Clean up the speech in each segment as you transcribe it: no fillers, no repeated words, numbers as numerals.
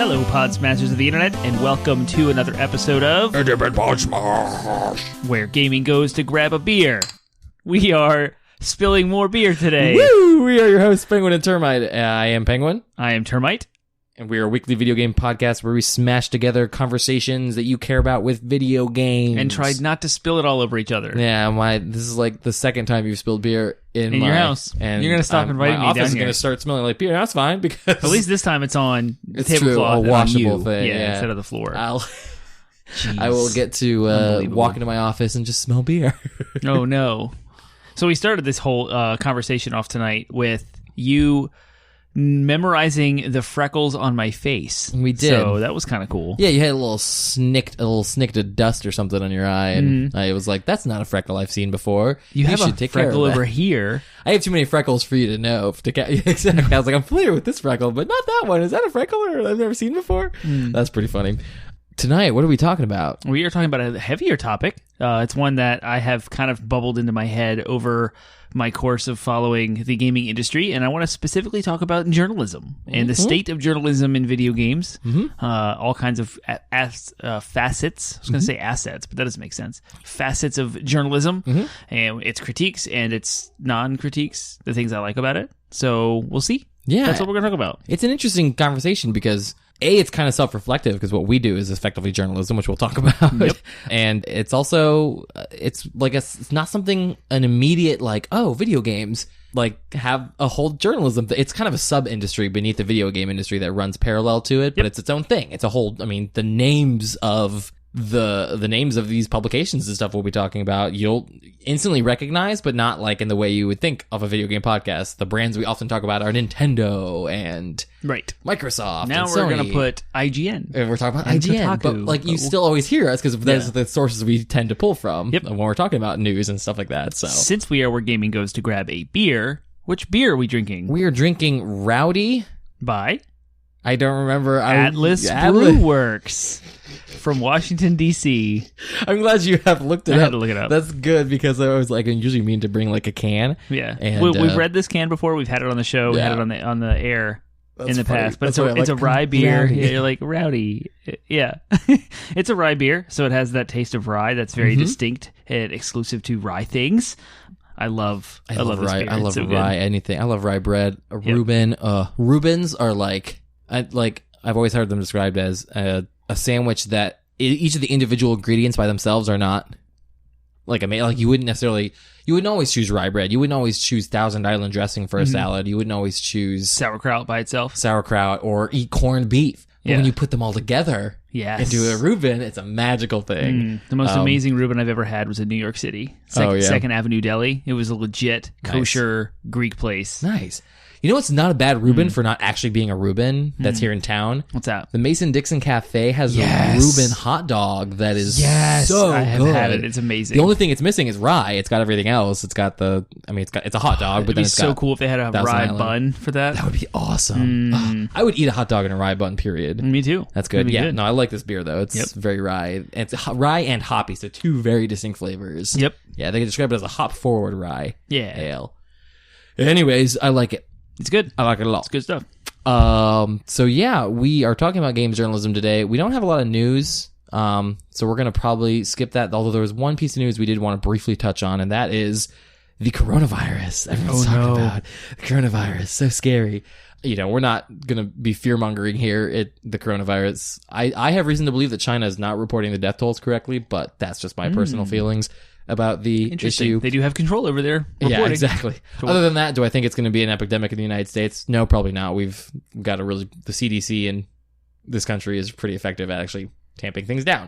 Hello, Podsmashers of the Internet, and welcome to another episode of Podsmash, Where Gaming Goes to Grab a Beer. We are spilling more beer today. Woo! We are your hosts, Penguin and Termite. I am Penguin. I am Termite. And we are a weekly video game podcast where we smash together conversations that you care about with video games. And tried not to spill it all over each other. Yeah, this is like the second time you've spilled beer in your house. And you're going to stop inviting me down here. My office is going to start smelling like beer. That's fine because... At least this time it's on it's tablecloth true, a washable on thing. Yeah, instead of the floor. I will get to walk into my office and just smell beer. Oh, no. So we started this whole conversation off tonight with you memorizing the freckles on my face. We did. So that was kind of cool. Yeah, you had a little snicked of dust or something on your eye, and I was like, "That's not a freckle I've seen before." You have should a take care freckle of that. over here. I have too many freckles for you to know. Exactly. I was like, I'm familiar with this freckle, but not that one. Is that a freckle or I've never seen before? That's pretty funny. Tonight, what are we talking about? We are talking about a heavier topic. It's one that I have kind of bubbled into my head over my course of following the gaming industry, and I want to specifically talk about journalism and the state of journalism in video games. All kinds of facets. I was going to say assets, but that doesn't make sense. Facets of journalism, and its critiques and its non-critiques, the things I like about it. So we'll see. Yeah. That's what we're going to talk about. It's an interesting conversation because... it's kind of self-reflective because what we do is effectively journalism, which we'll talk about. Yep. And it's also, it's like, it's not something, an immediate, like, oh, video games, like, have a whole journalism. It's kind of a sub-industry beneath the video game industry that runs parallel to it, but it's its own thing. It's a whole, I mean, the names of these publications and stuff we'll be talking about, you'll instantly recognize, but not like in the way you would think of a video game podcast. The brands we often talk about are Nintendo and Microsoft. Now and we're Sony. going to put IGN. And we're talking about and IGN, Kotaku. but like you still always hear us because those are the sources we tend to pull from when we're talking about news and stuff like that. So since we are where gaming goes to grab a beer, which beer are we drinking? We are drinking Rowdy by I don't remember. Atlas Brew Works from Washington, D.C. I'm glad you have looked it up. I had to look it up. That's good because I was like, I usually mean to bring like a can. Yeah. And, we've read this can before. We've had it on the show. We had it on the air in the past. But it's a rye beer. Rowdy. Yeah, you're like, rowdy. Yeah. It's a rye beer, so it has that taste of rye that's very distinct and exclusive to rye things. I love this rye. beer. I love so rye. good. Anything. I love rye bread. A Reuben. Reubens are I've always heard them described as a sandwich that each of the individual ingredients by themselves are not like you wouldn't always choose rye bread. You wouldn't always choose Thousand Island dressing for a salad. You wouldn't always choose sauerkraut by itself. Sauerkraut or eat corned beef. But when you put them all together into a Reuben, it's a magical thing. The most amazing Reuben I've ever had was in New York City. Second Avenue Deli. It was a legit kosher Greek place. Nice. You know what's not a bad Reuben for not actually being a Reuben that's here in town? What's that? The Mason-Dixon Cafe has a Reuben hot dog that is so I have good. had it. It's amazing. The only thing it's missing is rye. It's got everything else. It's got it's a hot dog, but then it's so cool if they had a Thousand rye Island. bun for that. That would be awesome. I would eat a hot dog and a rye bun, period. Me too. That's good. That'd be good. No, I like this beer, though. It's very rye. It's rye and hoppy, so two very distinct flavors. Yep. Yeah, they can describe it as a hop-forward rye ale. Anyways, I like it. It's good. I like it a lot. It's good stuff. So yeah, we are talking about games journalism today. We don't have a lot of news, so we're going to probably skip that, although there was one piece of news we did want to briefly touch on, and that is the coronavirus. Everyone's talking about the coronavirus. So scary. You know, we're not going to be fear-mongering here the coronavirus. I have reason to believe that China is not reporting the death tolls correctly, but that's just my personal feelings about the issue. They do have control over their reporting. Yeah, exactly. Other than that, do I think it's going to be an epidemic in the United States? No, probably not. We've got the CDC in this country is pretty effective at actually tamping things down.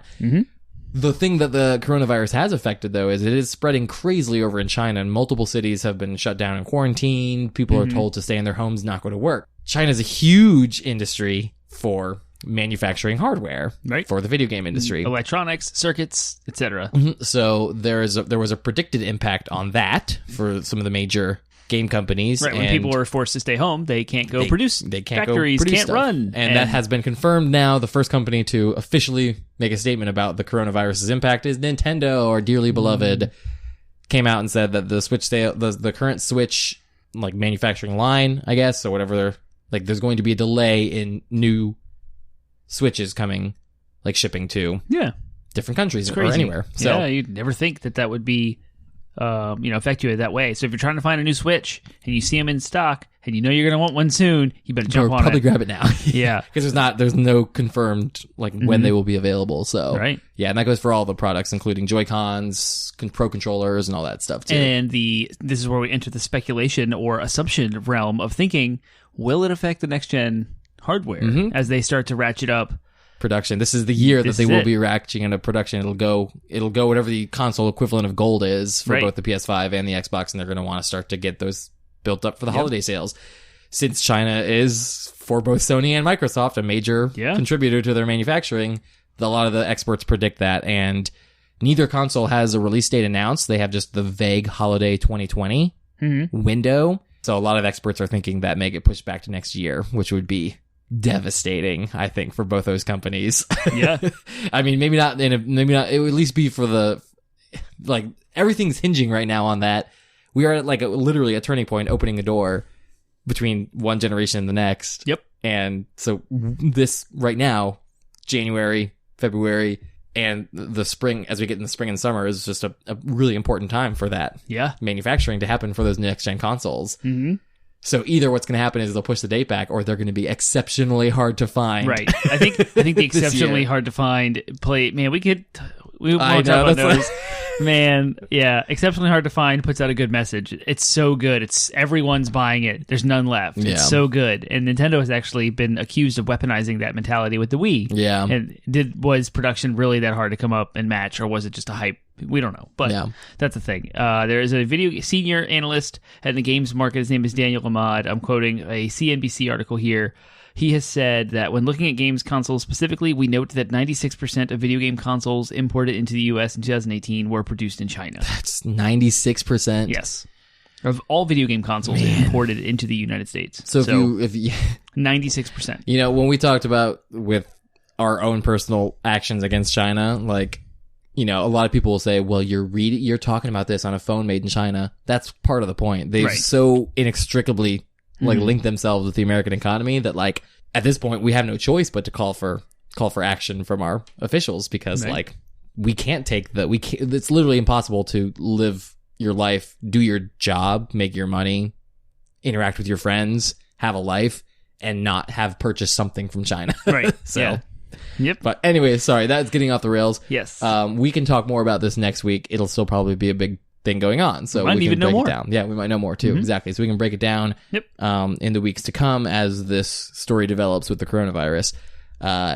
The thing that the coronavirus has affected, though, is it is spreading crazily over in China, and multiple cities have been shut down in quarantine. People are told to stay in their homes, not go to work. China's a huge industry for manufacturing hardware for the video game industry, electronics, circuits, etc. So there was a predicted impact on that for some of the major game companies. Right, when people are forced to stay home, they can't go produce. They can't factories go produce can't stuff. run, and that has been confirmed now. The first company to officially make a statement about the coronavirus's impact is Nintendo, our dearly beloved. Came out and said that the Switch the current Switch manufacturing line, I guess, or whatever, there's going to be a delay in new Switches coming, like shipping to different countries or anywhere. So yeah, you'd never think that would be, affect you that way. So if you're trying to find a new Switch and you see them in stock and you know you're going to want one soon, you better jump on probably it. grab it now. Yeah. Because there's no confirmed when they will be available. So right. Yeah, and that goes for all the products, including Joy-Cons, Pro controllers, and all that stuff too. And this is where we enter the speculation or assumption realm of thinking, will it affect the next gen hardware as they start to ratchet up production? This is the year that they will be ratcheting into production. It'll go whatever the console equivalent of gold is for both the PS5 and the Xbox, and they're going to want to start to get those built up for the holiday sales. Since China is, for both Sony and Microsoft, a major contributor to their manufacturing, a lot of the experts predict that, and neither console has a release date announced. They have just the vague holiday 2020 window. So a lot of experts are thinking that may get pushed back to next year, which would be devastating, I think, for both those companies. Yeah. I mean, maybe not. It would at least be for the, everything's hinging right now on that. We are at literally a turning point, opening a door between one generation and the next. Yep. And so this right now, January, February, and the spring, as we get in the spring and summer, is just a really important time for that manufacturing to happen for those next gen consoles. Mm-hmm. So either what's going to happen is they'll push the date back, or they're going to be exceptionally hard to find. Right. I think the exceptionally hard to find we won't talk about those. Man, yeah, exceptionally hard to find puts out a good message. It's so good. Everyone's buying it. There's none left. Yeah. It's so good. And Nintendo has actually been accused of weaponizing that mentality with the Wii. Yeah. And was production really that hard to come up and match, or was it just a hype? We don't know, but that's the thing. There is a senior analyst at the games market. His name is Daniel Ahmad. I'm quoting a CNBC article here. He has said that when looking at games consoles specifically, we note that 96% of video game consoles imported into the U.S. in 2018 were produced in China. That's 96%? Yes. Of all video game consoles imported into the United States. So if you 96%. When we talked about with our own personal actions against China, a lot of people will say, well, you're talking about this on a phone made in China. That's part of the point. They've so inextricably link themselves with the American economy that at this point we have no choice but to call for action from our officials, because we can't it's literally impossible to live your life, do your job, make your money, interact with your friends, have a life, and not have purchased something from China. Right. So yeah. Yep. But anyway, sorry, that's getting off the rails. Yes. We can talk more about this next week. It'll still probably be a big thing going on, so we can break it down. Yeah, we might know more too. Exactly. So we can break it down in the weeks to come as this story develops with the coronavirus.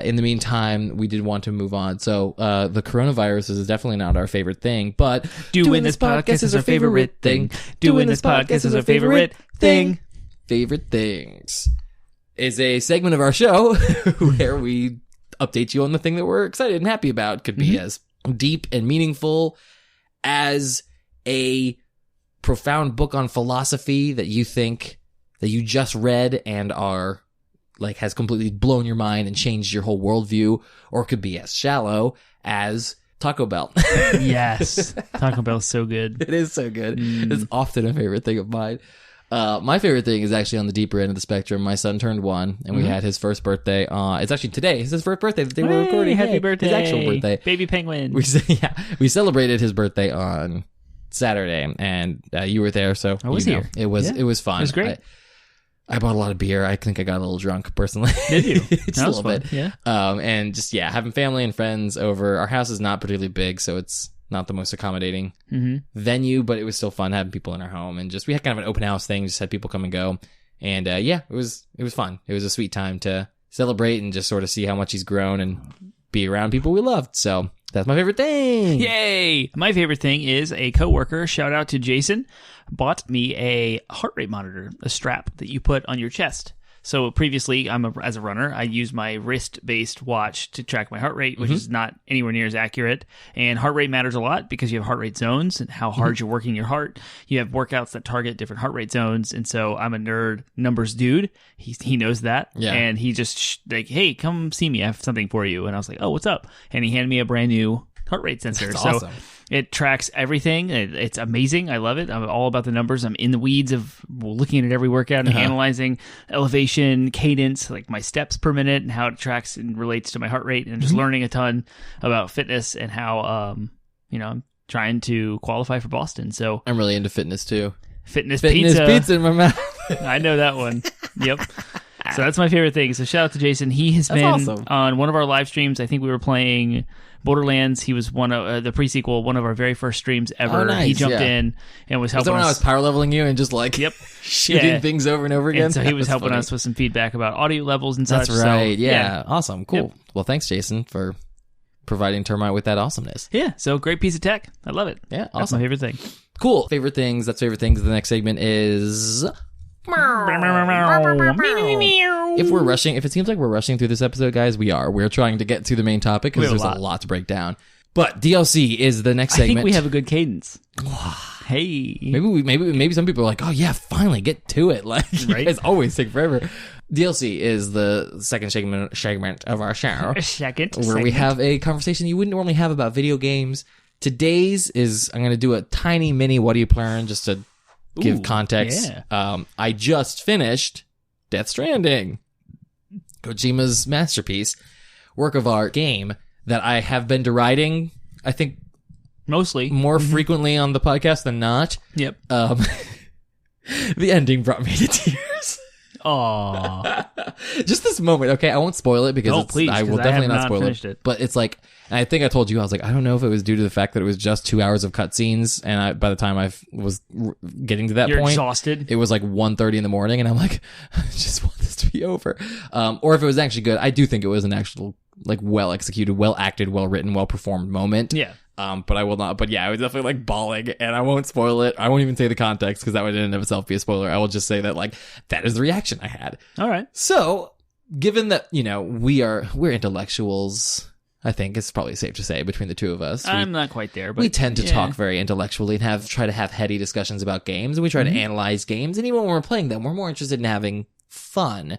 In the meantime, we did want to move on. So the coronavirus is definitely not our favorite thing, but doing this podcast is our favorite thing. Doing this podcast is our favorite thing. Favorite Things is a segment of our show where we update you on the thing that we're excited and happy about. Could be as deep and meaningful as a profound book on philosophy that you think that you just read and are has completely blown your mind and changed your whole worldview, or it could be as shallow as Taco Bell. Yes. Taco Bell's so good. It is so good. It's often a favorite thing of mine. My favorite thing is actually on the deeper end of the spectrum. My son turned 1, and we had his first birthday. It's actually today. It's his first birthday that they were recording. Happy birthday. His actual birthday. Baby penguin. We celebrated his birthday on Saturday, and you were there, so I was here. It was fun. It was great. I bought a lot of beer. I think I got a little drunk, personally. Did you? Just a little bit. Yeah. And just, having family and friends over. Our house is not particularly big, so it's not the most accommodating venue, but it was still fun having people in our home. And just, we had kind of an open house thing, just had people come and go. And it was fun. It was a sweet time to celebrate and just sort of see how much he's grown and be around people we loved. So that's my favorite thing. Yay! My favorite thing is a coworker, shout out to Jason, bought me a heart rate monitor, a strap that you put on your chest. So previously, as a runner, I use my wrist-based watch to track my heart rate, which is not anywhere near as accurate. And heart rate matters a lot because you have heart rate zones and how hard you're working your heart. You have workouts that target different heart rate zones. And so I'm a nerd numbers dude. He knows that. Yeah. And he just hey, come see me. I have something for you. And I was like, oh, what's up? And he handed me a brand new heart rate sensor. That's awesome. It tracks everything. It's amazing. I love it. I'm all about the numbers. I'm in the weeds of looking at every workout and analyzing elevation, cadence, like my steps per minute and how it tracks and relates to my heart rate, and just learning a ton about fitness and how, I'm trying to qualify for Boston. So I'm really into fitness too. Fitness pizza in my mouth. I know that one. Yep. So that's my favorite thing. So shout out to Jason. He has been awesome. on one of our live streams. I think we were playing Borderlands. He was one of the pre-sequel, one of our very first streams ever. Oh, nice. He jumped in and was Was helping that when I was us. power leveling you and just like shooting things over and over again? And so he That was helping funny. us with some feedback about audio levels and That's such. right. So, yeah. Awesome. Cool. Yep. Well, thanks, Jason, for providing Termite with that awesomeness. Yeah. So great piece of tech. I love it. Yeah. That's Awesome. my favorite thing. Cool. Favorite things. That's favorite things. The next segment is... If it seems like we're rushing through this episode, guys, we are. We're trying to get to the main topic because there's a lot to break down. But DLC is the next segment. I think we have a good cadence. Hey. Maybe some people are like, oh yeah, finally get to it. Like, you guys always take forever. DLC is the second segment of our show. Where we have a conversation you wouldn't normally have about video games. Today's is, I'm going to do a tiny mini what do you plan just to give context. Yeah. I just finished Death Stranding, Kojima's masterpiece, work of art game that I have been deriding, I think, mostly more frequently on the podcast than not. Yep. The ending brought me to tears. Aww. Just this moment, okay? I won't spoil it because I will definitely not spoil it. But it's like, and I think I told you, I was like, I don't know if it was due to the fact that it was just 2 hours of cutscenes, and by the time I was getting to that You're point, exhausted. it was like 1:30 in the morning, and I'm like, I just want this to be over. Or if it was actually good, I do think it was an actual, like, well executed, well acted, well written, well performed moment. Yeah. But I will not. But yeah, I was definitely like bawling, and I won't spoil it. I won't even say the context because that would in and of itself be a spoiler. I will just say that like that is the reaction I had. All right. So, given that we're intellectuals, I think it's probably safe to say between the two of us, I'm not quite there, but we tend to talk very intellectually and try to have heady discussions about games, and we try to analyze games. And even when we're playing them, we're more interested in having fun,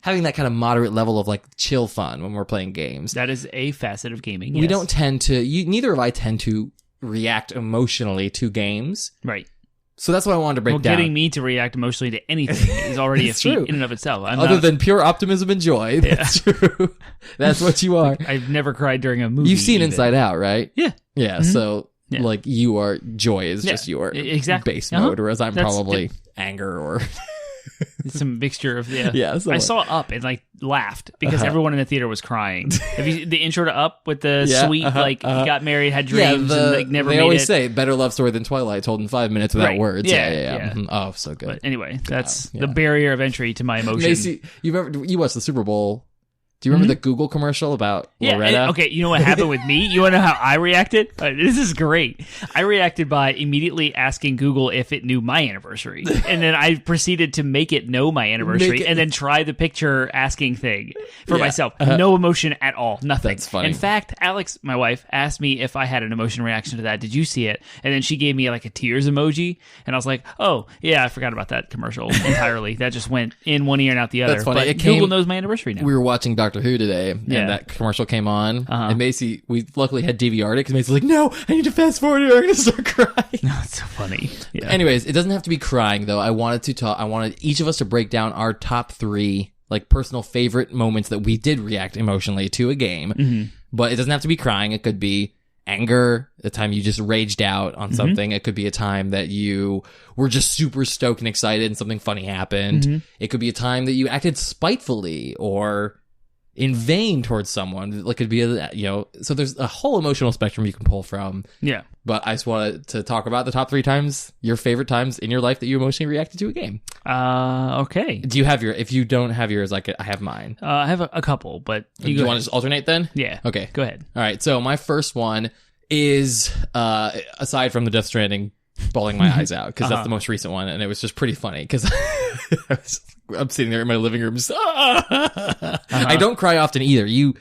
having that kind of moderate level of like chill fun when we're playing games. That is a facet of gaming. We don't tend to, neither of I tend to react emotionally to games. Right. So that's what I wanted to break down. Getting me to react emotionally to anything is already a feat in and of itself. Other than pure optimism and joy. That's true. That's what you are. I've never cried during a movie. You've seen Inside Out, right? Yeah. Yeah. So like you are, joy is just your base mode, whereas I'm probably anger or... some mixture of yeah. I saw Up and like laughed because everyone in the theater was crying. Have you the intro to Up with the sweet he got married, had dreams, and like never made it? They always say better love story than Twilight, told in 5 minutes without words. Yeah. Oh, so good. But anyway, that's the barrier of entry to my emotion. Macy, you watched the Super Bowl. Do you remember the Google commercial about Loretta? Okay, you know what happened with me? You want to know how I reacted? This is great. I reacted by immediately asking Google if it knew my anniversary. And then I proceeded to make it know my anniversary and then try the picture asking thing for myself. No emotion at all. Nothing. That's funny. In fact, Alex, my wife, asked me if I had an emotion reaction to that. Did you see it? And then she gave me like a tears emoji. And I was like, oh, yeah, I forgot about that commercial entirely. That just went in one ear and out the other. That's funny. But Google knows my anniversary now. We were watching Doctor Who today, and that commercial came on, and Macy, we luckily had DVR'd it, because Macy's like, no, I need to fast forward it, or I'm going to start crying. No, it's so funny. Yeah. Anyways, it doesn't have to be crying, though. I wanted each of us to break down our top 3, like, personal favorite moments that we did react emotionally to a game, but it doesn't have to be crying. It could be anger, a time you just raged out on something. It could be a time that you were just super stoked and excited and something funny happened. It could be a time that you acted spitefully or in vain towards someone. Like, it could be so there's a whole emotional spectrum you can pull from. Yeah. But I just wanted to talk about the top 3 times, your favorite times in your life that you emotionally reacted to a game. Okay. Do you have I if you don't have yours, I have mine. I have a couple, but do you want to just alternate then? Yeah. Okay. Go ahead. All right. So my first one is, aside from the Death Stranding, bawling my eyes out, because that's the most recent one, and it was just pretty funny because I'm sitting there in my living room just, I don't cry often either. You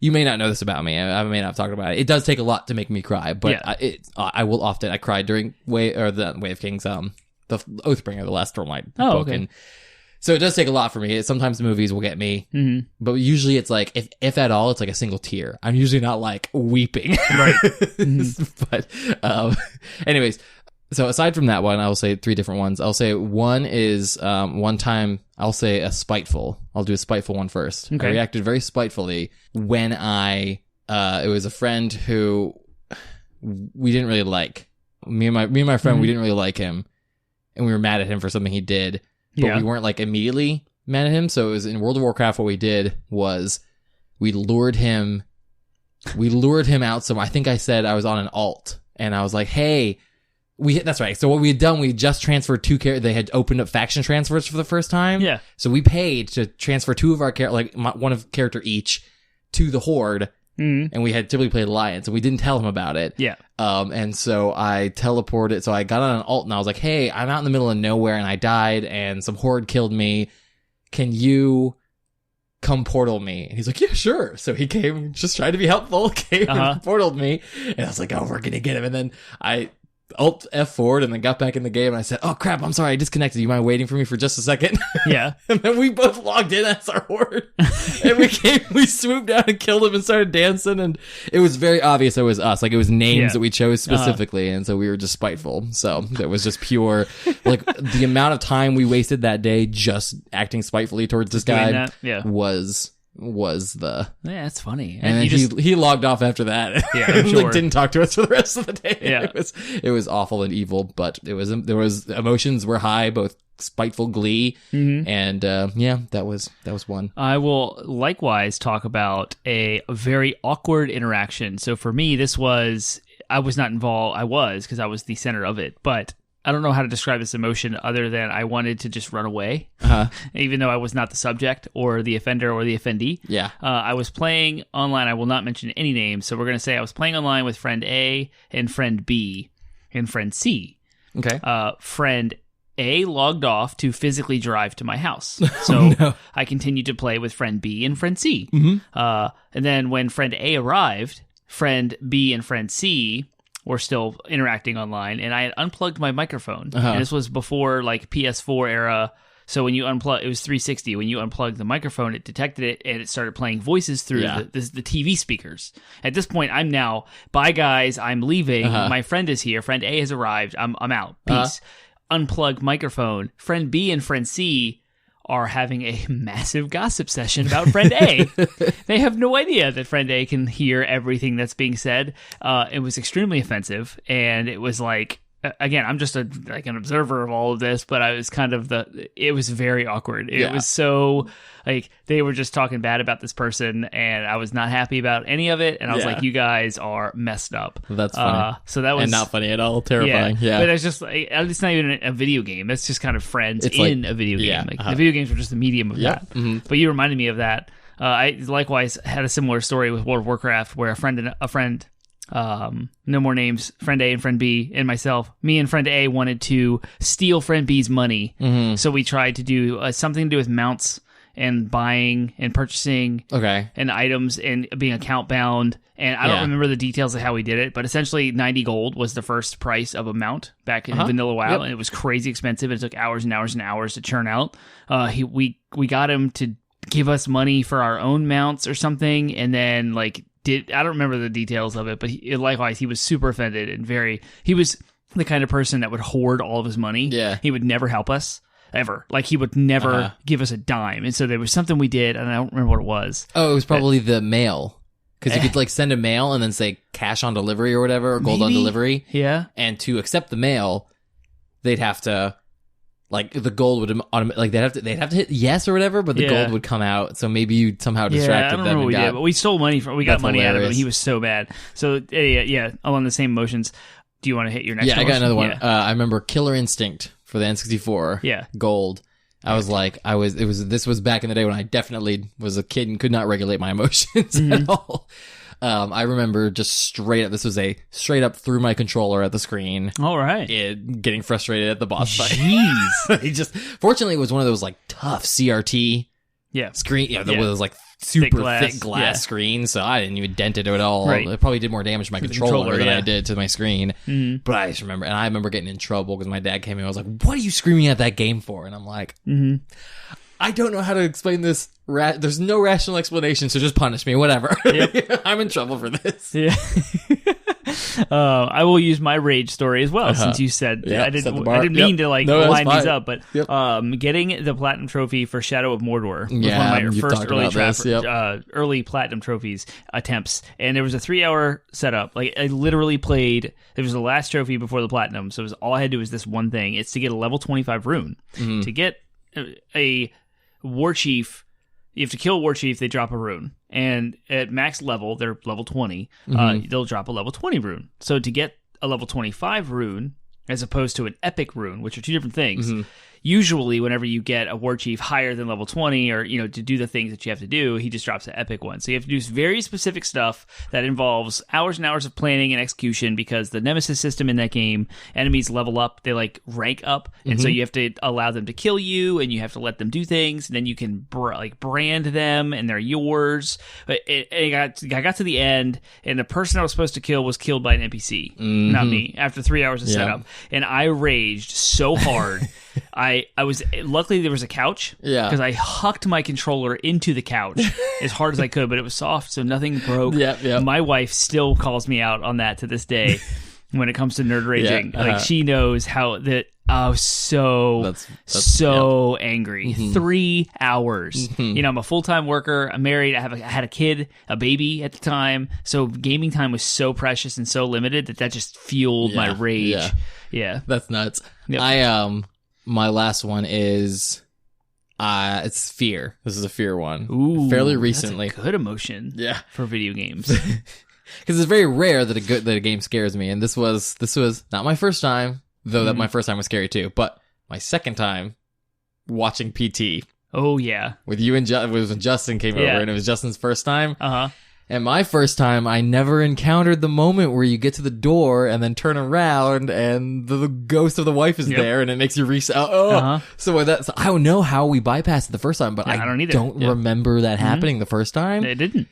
may not know this about me. I may not have talked about it. It does take a lot to make me cry, but I will often. I cried during the Way of Kings, the Oathbringer, the last Termite book, and So it does take a lot for me. Sometimes movies will get me, but usually it's like, if at all, it's like a single tear. I'm usually not like weeping. Right. But, anyways, so aside from that one, I will say 3 different ones. I'll say one is, one time I'll say a spiteful. I'll do a spiteful one first. Okay. I reacted very spitefully when it was a friend who we didn't really like. Me and my friend, we didn't really like him, and we were mad at him for something he did. But we weren't like immediately mad at him. So it was in World of Warcraft. What we did was we lured him out somewhere. I think I said I was on an alt, and I was like, "Hey, that's right." So what we had done, we just transferred 2 characters. They had opened up faction transfers for the first time. Yeah. So we paid to transfer 2 of our one of character each to the Horde. And we had typically played Alliance, and we didn't tell him about it. Yeah. And so I teleported. So I got on an alt, and I was like, "Hey, I'm out in the middle of nowhere, and I died, and some Horde killed me. Can you come portal me?" And he's like, "Yeah, sure." So he came, just trying to be helpful, came and portaled me, and I was like, "Oh, we're gonna get him." And then I alt F forward and then got back in the game, and I said, "Oh crap, I'm sorry, I disconnected. You mind waiting for me for just a second?" Yeah. And then we both logged in as our Horde, and we swooped down and killed him and started dancing, and it was very obvious it was us. Like, it was names that we chose specifically, and so we were just spiteful. So it was just pure, like, the amount of time we wasted that day just acting spitefully towards this guy was the... Yeah, that's funny. And then he logged off after that. Yeah, I'm sure. Like, didn't talk to us for the rest of the day. Yeah. It was awful and evil, but there was emotions were high, both spiteful glee, and that was one. I will likewise talk about a very awkward interaction. So for me, I was not involved. I was, because I was the center of it, but I don't know how to describe this emotion other than I wanted to just run away, even though I was not the subject or the offender or the offendee. Yeah. I was playing online. I will not mention any names. So we're going to say I was playing online with friend A and friend B and friend C. Okay. Friend A logged off to physically drive to my house. So I continued to play with friend B and friend C. And then when friend A arrived, friend B and friend C were still interacting online, and I had unplugged my microphone. And this was before like PS4 era. So when you unplug, it was 360. When you unplugged the microphone, it detected it, and it started playing voices through the TV speakers. At this point, I'm now, bye guys, I'm leaving. My friend is here. Friend A has arrived. I'm out. Peace. Unplug microphone. Friend B and friend C are having a massive gossip session about friend A. They have no idea that friend A can hear everything that's being said. It was extremely offensive, and it was like, again, I'm just an observer of all of this, but I was it was very awkward. It was so, like, they were just talking bad about this person, and I was not happy about any of it, and I was like, you guys are messed up. That's funny. So that was... And not funny at all. Terrifying. Yeah. But it's just, it's not even a video game. That's just kind of friends in a video game. The video games were just the medium of that. But you reminded me of that. I likewise had a similar story with World of Warcraft, where a friend, no more names, friend A and friend B and myself, me and friend A wanted to steal friend B's money. So we tried to do something to do with mounts and buying and purchasing and items and being account bound. And I don't remember the details of how we did it, but essentially 90 gold was the first price of a mount back in Vanilla WoW, and it was crazy expensive. It took hours and hours and hours to churn out. We got him to give us money for our own mounts or something, and then I don't remember the details of it, but likewise, he was super offended and he was the kind of person that would hoard all of his money. Yeah. He would never help us, ever. Like, he would never give us a dime. And so there was something we did, and I don't remember what it was. Oh, it was probably the mail. Because you could, send a mail and then say cash on delivery or whatever, or gold on delivery. Yeah. And to accept the mail, they'd have to... the gold would they'd have to hit yes or whatever, but the gold would come out. So maybe you somehow distracted them. I don't remember what we did, but we stole money we got money out of him. He was so bad. So along the same motions. Do you want to hit your next? Yeah, I got another one. I remember Killer Instinct for the N64. Yeah, gold. I was like, this was back in the day when I definitely was a kid and could not regulate my emotions at all. I remember just straight up, this was a straight up threw my controller at the screen. All right. Getting frustrated at the boss fight. Jeez. Fortunately, it was one of those tough CRT screen. Yeah, there was super thick glass screen, so I didn't even dent it at all. Right. It probably did more damage to my controller than I did to my screen. But I just remember, getting in trouble because my dad came in and was like, "What are you screaming at that game for?" And I'm like, I don't know how to explain this. There's no rational explanation, so just punish me, whatever. Yep. I'm in trouble for this. Yeah. I will use my rage story as well, since you said I didn't mean to line these up, but getting the platinum trophy for Shadow of Mordor was one of my first early platinum trophies attempts, and there was a 3-hour setup. Like I literally played. It was the last trophy before the platinum, so it was all I had to do was this one thing. It's to get a level 25 rune. To get a war chief. You have to kill a war chief, they drop a rune. And at max level, they're level 20, they'll drop a level 20 rune. So to get a level 25 rune, as opposed to an epic rune, which are two different things, usually whenever you get a war chief higher than level 20, or to do the things that you have to do, he just drops an epic one. So you have to do very specific stuff that involves hours and hours of planning and execution, because the nemesis system in that game, enemies level up, they rank up, and so you have to allow them to kill you, and you have to let them do things, and then you can brand them, and they're yours. But I got to the end, and the person I was supposed to kill was killed by an NPC, not me, after 3 hours of setup, and I raged so hard. I was luckily there was a couch, because I hucked my controller into the couch as hard as I could, but it was soft, so nothing broke. My wife still calls me out on that to this day when it comes to nerd raging. She knows how that. I was so angry. 3 hours. I'm a full-time worker. I'm married. I had a kid, a baby at the time. So gaming time was so precious and so limited that just fueled my rage. Yeah, that's nuts. Yep. My last one is, it's fear. This is a fear one. Ooh, fairly recently. That's a good emotion. For video games. Because it's very rare that a game scares me, and this was not my first time, though that my first time was scary too, but my second time watching PT. Oh yeah, with you and it was when Justin came over, and it was Justin's first time. And my first time, I never encountered the moment where you get to the door and then turn around and the ghost of the wife is there, and it makes you reset. So I don't know how we bypassed it the first time, but I don't remember that happening the first time. It didn't.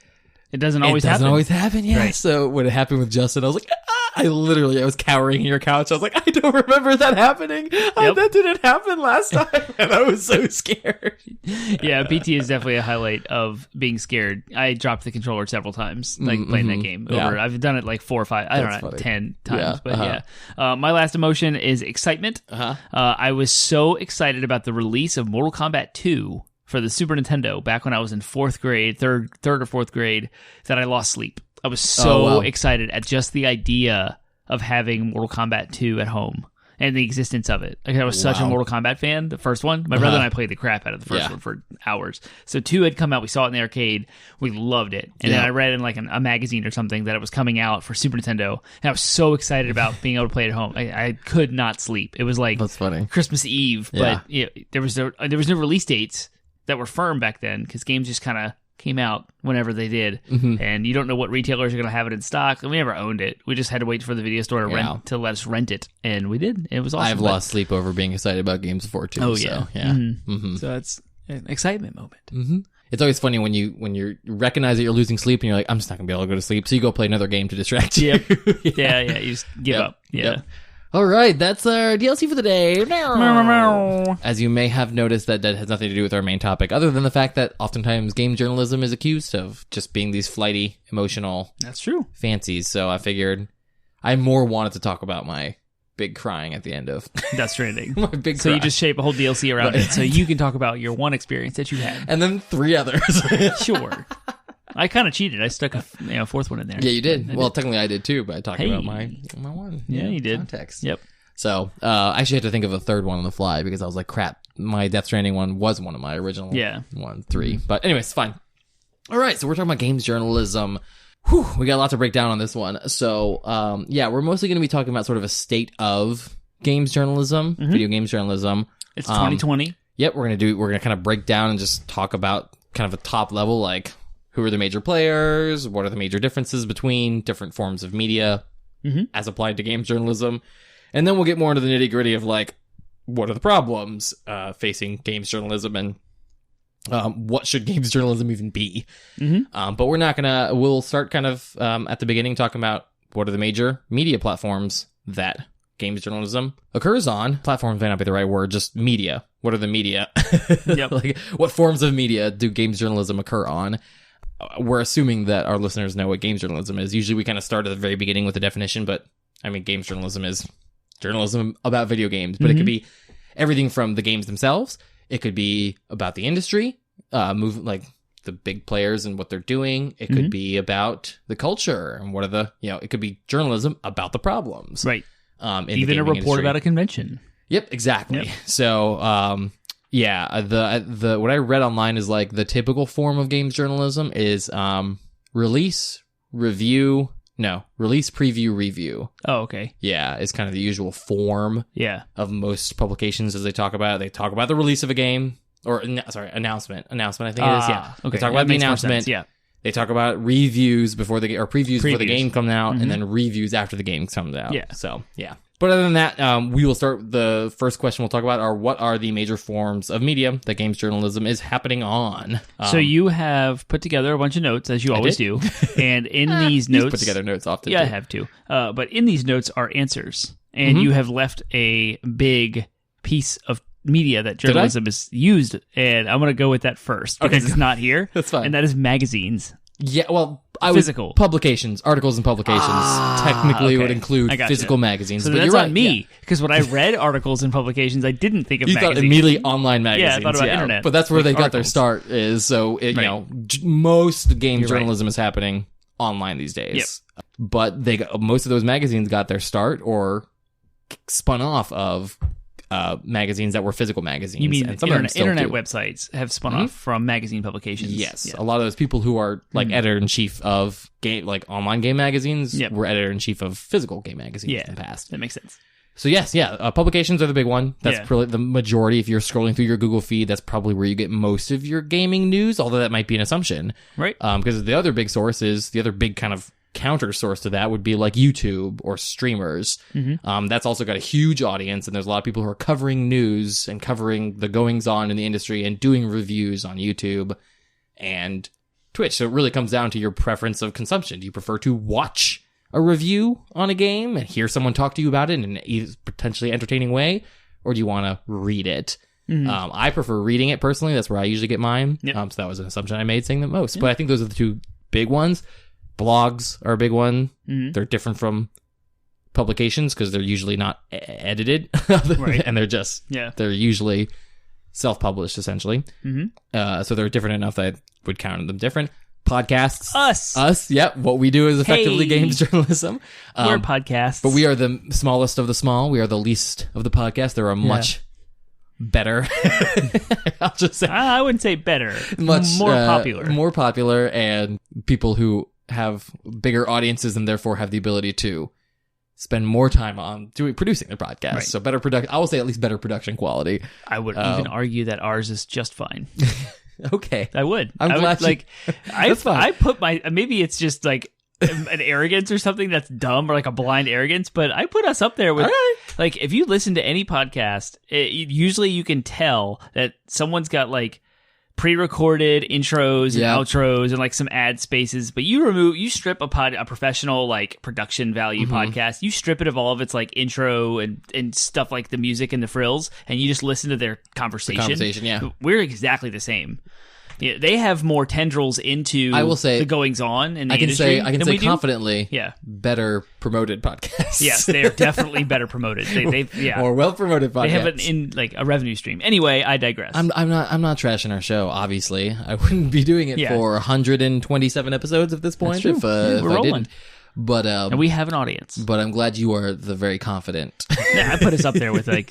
It doesn't always happen. Yeah. Right. So when it happened with Justin, I was like, I was cowering in your couch. I was like, I don't remember that happening. That didn't happen last time. And I was so scared. Yeah, PT is definitely a highlight of being scared. I dropped the controller several times, playing that game. I've done it 4 or 5, I don't know, 10 times. But my last emotion is excitement. I was so excited about the release of Mortal Kombat 2 for the Super Nintendo back when I was in 4th grade, third or 4th grade, that I lost sleep. I was so excited at just the idea of having Mortal Kombat 2 at home and the existence of it. I was such a Mortal Kombat fan, the first one. My brother and I played the crap out of the first one for hours. So 2 had come out. We saw it in the arcade. We loved it. And then I read in a magazine or something that it was coming out for Super Nintendo. And I was so excited about being able to play it at home. I could not sleep. It was That's funny. Christmas Eve, but there was no release dates that were firm back then, because games just kind of came out whenever they did, and you don't know what retailers are going to have it in stock. And we never owned it. We just had to wait for the video store to let us rent it, and we did. It was awesome. I've lost sleep over being excited about games before too. Oh yeah, So that's an excitement moment. It's always funny when you recognize that you're losing sleep, and you're like, I'm just not going to be able to go to sleep. So you go play another game to distract you. Yeah. You just give up. All right, that's our DLC for the day. As you may have noticed, that has nothing to do with our main topic, other than the fact that oftentimes game journalism is accused of just being these flighty, emotional That's true. fancies. So I figured I more wanted to talk about my big crying at the end of Death Stranding. my big So cry. you just shape a whole DLC around it, so you can talk about your one experience that you had. And then 3 others. Sure. I kind of cheated. I stuck a 4th one in there. Yeah, you did. Technically I did too, but I talked about my one. Yeah, you did. Context. Yep. So I actually had to think of a 3rd one on the fly, because I was like, crap, my Death Stranding one was one of my original 3. But anyways, it's fine. All right, so we're talking about games journalism. Whew, we got a lot to break down on this one. So we're mostly going to be talking about sort of a state of games journalism, video games journalism. It's 2020. Yep, we're gonna kind of break down and just talk about kind of a top level, like, who are the major players? What are the major differences between different forms of media as applied to games journalism? And then we'll get more into the nitty gritty of what are the problems facing games journalism, and what should games journalism even be? But we're not we'll start kind of at the beginning talking about what are the major media platforms that games journalism occurs on. Platforms may not be the right word, just media. What are the media? Yep. Like, what forms of media do games journalism occur on? We're assuming that our listeners know what games journalism is. Usually we kind of start at the very beginning with the definition, but I mean, games journalism is journalism about video games, but it could be everything from the games themselves. It could be about the industry, like the big players and what they're doing. It could be about the culture and what are the, it could be journalism about the problems. Right. In Even a report about a convention. Yep, exactly. Yep. So, the what I read online is like the typical form of games journalism is release, preview, review. Oh, okay. Yeah, it's kind of the usual form of most publications as they talk about it. They talk about the release of a game, or announcement. Announcement, I think it is. Yeah. Okay. They talk about the announcement. Yeah. They talk about reviews before the or previews before the game comes out, and then reviews after the game comes out. Yeah. So, yeah. But other than that, we will start. The first question we'll talk about are what are the major forms of media that games journalism is happening on. So you have put together a bunch of notes, as you always do, and in these notes, put together notes often. Yeah, too. I have to. But in these notes are answers, and you have left a big piece of media that journalism is used, and I'm going to go with that first because it's not here. That's fine, and that is magazines. Yeah, well, Physical publications, articles and publications technically would include physical magazines. So but that's you're right, on me, because when I read articles and publications, I didn't think of you magazines. thought immediately online magazines. Yeah, I thought about internet. But that's where they got their articles. start is, so, most game You're journalism is happening online these days. Yep. But most of those magazines got their start or spun off of magazines that were physical magazines. You mean and some internet websites have spun off from magazine publications? Yes. Yeah. A lot of those people who are like editor-in-chief of online game magazines were editor-in-chief of physical game magazines in the past. That makes sense. So yes, publications are the big one. That's probably the majority. If you're scrolling through your Google feed, that's probably where you get most of your gaming news, although that might be an assumption. Right. Because the other big source is, the other big kind of counter source to that would be like YouTube or streamers. That's also got a huge audience, and there's a lot of people who are covering news and covering the goings on in the industry and doing reviews on YouTube and Twitch. So it really comes down to your preference of consumption. Do you prefer to watch a review on a game and hear someone talk to you about it in a potentially entertaining way, or do you want to read it? I prefer reading it personally. That's where I usually get mine. So that was an assumption I made saying that most. But I think those are the two big ones. Blogs are a big one. They're different from publications because they're usually not edited, and they're just they're usually self-published essentially. So they're different enough that I would count them different. Podcasts, us, what we do is effectively games journalism. We're podcasts, but we are the smallest of the small. We are the least of the podcasts. There are much better. I'll just say I wouldn't say better, much more popular, and people who have bigger audiences and therefore have the ability to spend more time on producing their podcast. Right. So better I will say at least better production quality. I would even argue that ours is just fine. Okay. I would. I'm glad that's fine. I put maybe it's just like an arrogance or something that's dumb, or like a blind arrogance, but I put us up there with like, if you listen to any podcast, usually you can tell that someone's got like pre-recorded intros and outros and like some ad spaces, but you strip a professional like production value podcast, you strip it of all of its like intro and stuff like the music and the frills, and you just listen to their conversation. We're exactly the same. Yeah, they have more tendrils into the goings on in the industry. I can say confidently, better promoted podcasts. Yes, they are definitely better promoted. More well promoted podcasts. They have like a revenue stream. Anyway, I digress. I'm not trashing our show. Obviously, I wouldn't be doing it for 127 episodes at this point. If we're rolling. Didn't. But and we have an audience. But I'm glad you are the very confident. I put us up there with like,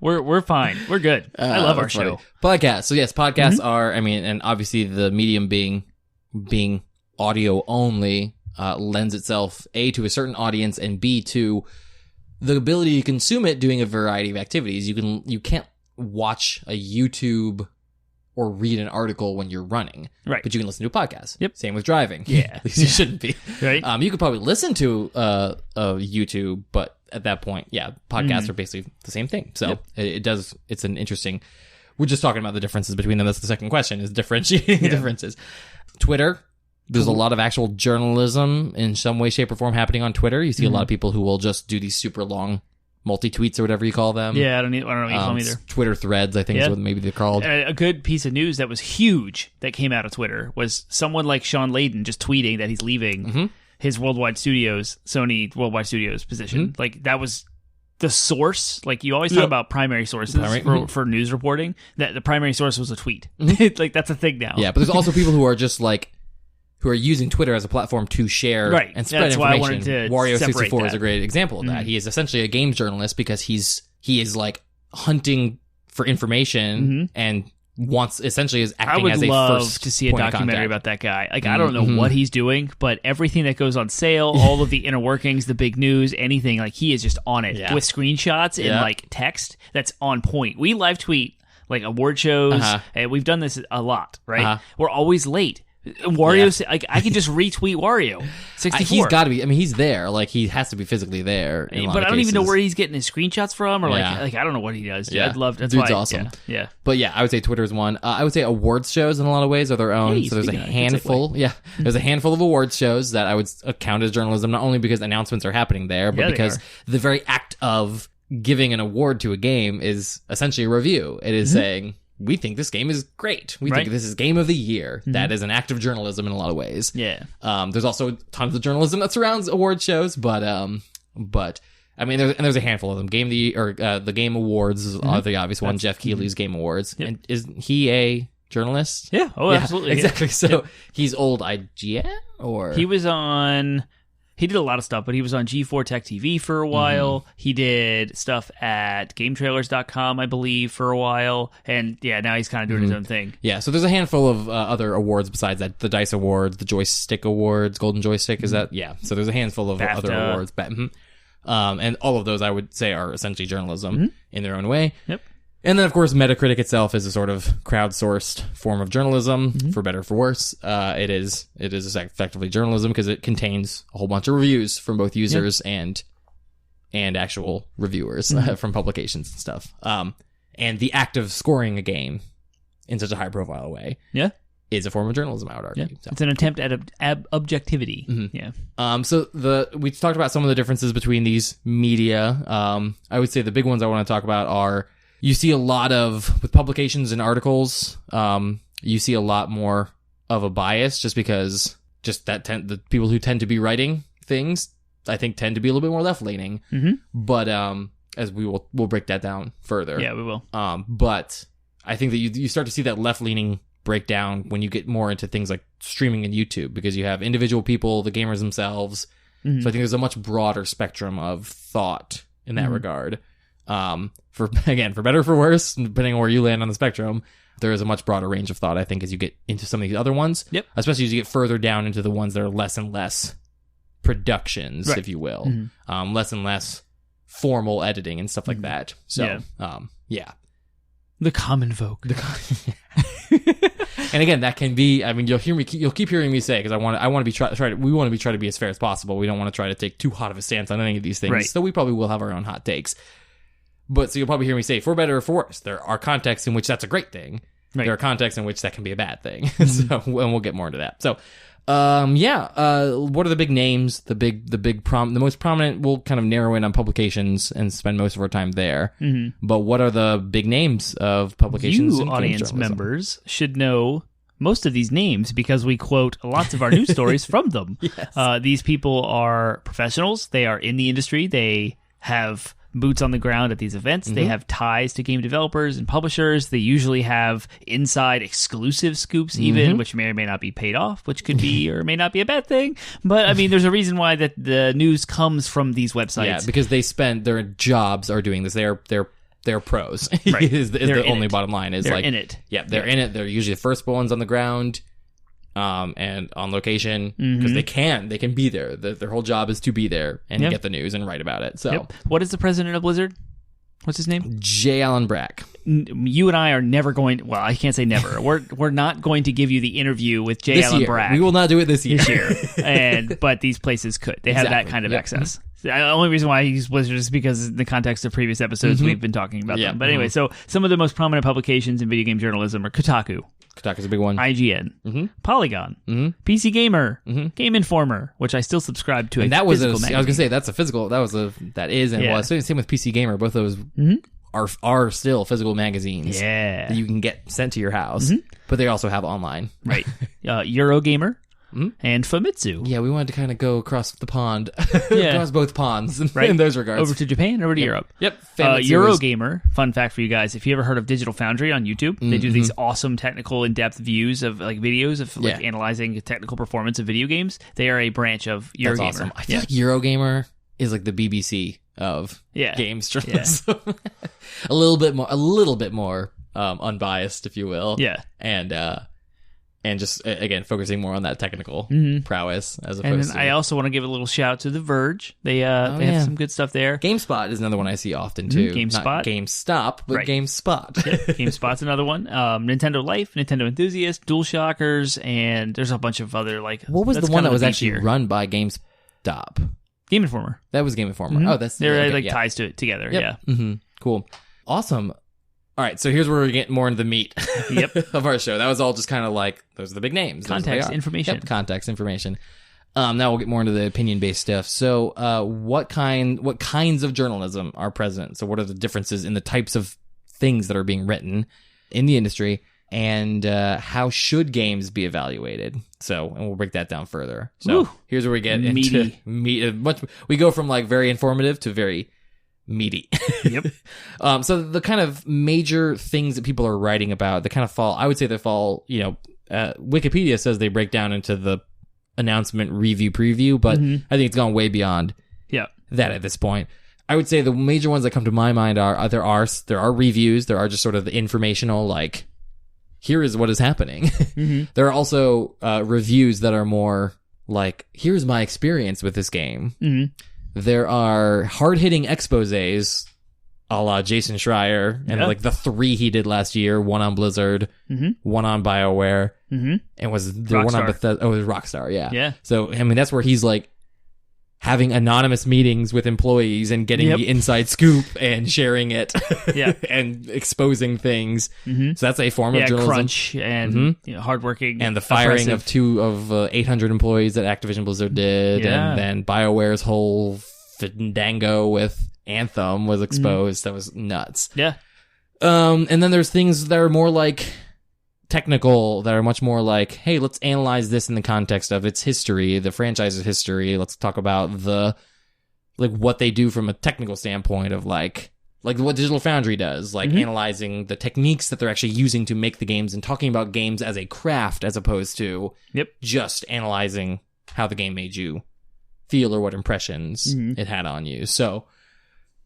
we're fine. We're good. I love our show. Podcasts. So yes, podcasts are, and obviously the medium being audio only lends itself A, to a certain audience, and B, to the ability to consume it doing a variety of activities. You can't watch a YouTube or read an article when you're running. Right. But you can listen to a podcast. Yep. Same with driving. Yeah. At least you shouldn't be. Right. You could probably listen to a YouTube, but at that point, podcasts are basically the same thing. So it's an interesting, we're just talking about the differences between them. That's the second question, is differentiating the differences. Twitter, there's a lot of actual journalism in some way, shape, or form happening on Twitter. You see a lot of people who will just do these super long multi-tweets or whatever you call them. Yeah, I don't know what you call them either. Twitter threads, I think is what maybe they're called. A good piece of news that was huge that came out of Twitter was someone like Sean Layden just tweeting that he's leaving his Sony Worldwide Studios position. Like, that was the source. Like, you always talk about primary sources for news reporting. That the primary source was a tweet. Like, that's a thing now. Yeah, but there's also people who are just like, who are using Twitter as a platform to share and spread information. Why I wanted to Wario64 is a great example of that. He is essentially a games journalist because he is like hunting for information and essentially is acting as a first I would love to see a documentary about that guy. Like, I don't know what he's doing, but everything that goes on sale, all of the inner workings, the big news, anything, like, he is just on it with screenshots and like text that's on point. We live tweet like award shows, and we've done this a lot, right? We're always late. Wario, like, I can just retweet Wario 64. He's got to be. I mean, he's there. Like, he has to be physically there. But I don't even know where he's getting his screenshots from, or like I don't know what he does. Yeah. I'd love. That's Dude's awesome. Yeah. But yeah, I would say Twitter's one. I would say awards shows in a lot of ways are their own. So there's a handful. Yeah, there's a handful of awards shows that I would count as journalism, not only because announcements are happening there, but because the very act of giving an award to a game is essentially a review. It is saying, we think this game is great. We think this is game of the year. That is an act of journalism in a lot of ways. Yeah. There's also tons of journalism that surrounds award shows, but I mean, there's a handful of them. The Game Awards is the obvious one. Jeff Keighley's Game Awards, and is he a journalist? Yeah. Oh, absolutely. Exactly. So he's old IGN, or he was on. He did a lot of stuff, but he was on G4 Tech TV for a while. He did stuff at GameTrailers.com, I believe, for a while. And yeah, now he's kind of doing his own thing. Yeah, so there's a handful of other awards besides that. The DICE Awards, the Joystick Awards, Golden Joystick, is that? Yeah, so there's a handful of BAFTA. Other awards. And all of those, I would say, are essentially journalism in their own way. Yep. And then, of course, Metacritic itself is a sort of crowdsourced form of journalism, for better or for worse. It is effectively journalism because it contains a whole bunch of reviews from both users and actual reviewers from publications and stuff. And the act of scoring a game in such a high-profile way is a form of journalism, I would argue. Yeah. So. It's an attempt at objectivity. Yeah. So we talked about some of the differences between these media. I would say the big ones I want to talk about are, you see a lot of, with publications and articles, you see a lot more of a bias just because the people who tend to be writing things, I think, tend to be a little bit more left-leaning. But as we'll break that down further. Yeah, we will. But I think that you start to see that left-leaning breakdown when you get more into things like streaming and YouTube, because you have individual people, the gamers themselves. So I think there's a much broader spectrum of thought in that regard. For better or for worse, depending on where you land on the spectrum, there is a much broader range of thought, I think, as you get into some of these other ones. Yep. Especially as you get further down into the ones that are less and less productions, if you will. Less and less formal editing and stuff like that. So, yeah. The common folk. And again, that can be, I mean, you'll keep hearing me say, because we want to try to be as fair as possible. We don't want to try to take too hot of a stance on any of these things. Right. So we probably will have our own hot takes. But so you'll probably hear me say, for better or for worse, there are contexts in which that's a great thing. Right. There are contexts in which that can be a bad thing. So, and we'll get more into that. So, what are the big names? The most prominent, we'll kind of narrow in on publications and spend most of our time there. But what are the big names of publications? You, audience members, should know most of these names because we quote lots of our news stories from them. Yes. These people are professionals. They are in the industry. They have boots on the ground at these events. They have ties to game developers and publishers. They usually have inside exclusive scoops even, which may or may not be paid off, which could be or may not be a bad thing. But I mean, there's a reason why that the news comes from these websites. Yeah, because their jobs are doing this. They're pros. Right. is the only bottom line. Is they're like in it. Yeah, they're in it. They're usually the first ones on the ground. And on location, because they can be there. Their whole job is to be there and get the news and write about it. So, what is the president of Blizzard? What's his name? J. Allen Brack. You and I are never going. Well, I can't say never. We're not going to give you the interview with J. Allen Brack. We will not do it this year. But these places could. They have that kind of access. The only reason why I use Blizzard is because in the context of previous episodes we've been talking about them. But anyway, so some of the most prominent publications in video game journalism are Kotaku, Kotaku's a big one. IGN, Polygon, Mhm. PC Gamer, Game Informer, which I still subscribe to. And a that was physical I was magazine. gonna say that's a physical. That is and Yeah. was same with PC Gamer. Both of those are still physical magazines. Yeah. That you can get sent to your house, but they also have online. Right. Eurogamer and Famitsu. Yeah, we wanted to kind of go across the pond, Yeah. across both ponds Right. in those regards. Over to Japan, over to Europe. Yep. Famitsu is- Eurogamer, fun fact for you guys, if you ever heard of Digital Foundry on YouTube, they do these awesome technical in-depth views of like videos of like analyzing the technical performance of video games. They are a branch of Eurogamer. That's awesome. I feel like Eurogamer is like the BBC of games journalism. a little bit more unbiased, if you will. Yeah. And just again focusing more on that technical prowess as And opposed then to. I also want to give a little shout out to The Verge. They have some good stuff there. GameSpot is another one I see often too. GameSpot. Not GameStop, but Right. GameSpot. GameSpot's another one. Nintendo Life, Nintendo Enthusiast, DualShockers, and there's a bunch of other like. What was that's the one kind that of was the actually beefier. run by GameStop? Game Informer. That was Game Informer. Oh, that's There okay, like yeah. ties to it together. Yep. Yeah. Cool. Awesome. All right, so here's where we get more into the meat of our show. That was all just kind of like, those are the big names. Those are what they Context are. information. Yep, context information. Now we'll get more into the opinion-based stuff. So what kinds of journalism are present? So what are the differences in the types of things that are being written in the industry? And how should games be evaluated? And we'll break that down further. So Woo. here's where we get Meaty. into we go from like very informative to very meaty. Yep. So the kind of major things that people are writing about, I would say they fall, Wikipedia says they break down into the announcement, review, preview, but I think it's gone way beyond Yeah. that at this point. I would say the major ones that come to my mind are there are reviews, there are just sort of the informational, like, here is what is happening. There are also reviews that are more like, here's my experience with this game. There are hard-hitting exposés, a la Jason Schreier, and like the 3 he did last year, one on Blizzard, one on BioWare, and was there one on Bethesda? Oh, it was Rockstar, yeah. Yeah. So, I mean, that's where he's like having anonymous meetings with employees and getting the inside scoop and sharing it and exposing things. So that's a form of journalism. Crunch and hardworking. And the firing oppressive. of 800 employees that Activision Blizzard did, and then BioWare's whole fandango with Anthem was exposed. That was nuts. Yeah. And then there's things that are more like technical, that are much more like, hey, let's analyze this in the context of its history, the franchise's history. Let's talk about what they do from a technical standpoint of like what Digital Foundry does, like analyzing the techniques that they're actually using to make the games and talking about games as a craft as opposed to just analyzing how the game made you feel or what impressions it had on you. So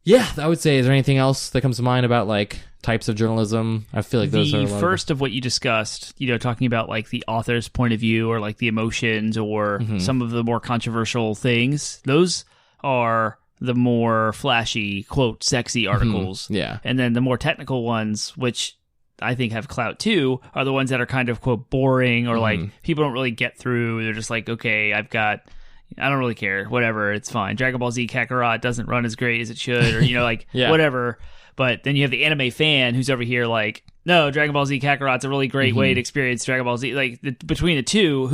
yeah, I would say, is there anything else that comes to mind about like types of journalism? I feel like those are the first of what you discussed, talking about like the author's point of view or like the emotions or some of the more controversial things. Those are the more flashy, quote, sexy articles. Yeah. And then the more technical ones, which I think have clout too, are the ones that are kind of, quote, boring or like people don't really get through. They're just like, okay, I don't really care. Whatever, it's fine. Dragon Ball Z Kakarot doesn't run as great as it should, or whatever. But then you have the anime fan who's over here like, no, Dragon Ball Z Kakarot's a really great way to experience Dragon Ball Z. Like between the two,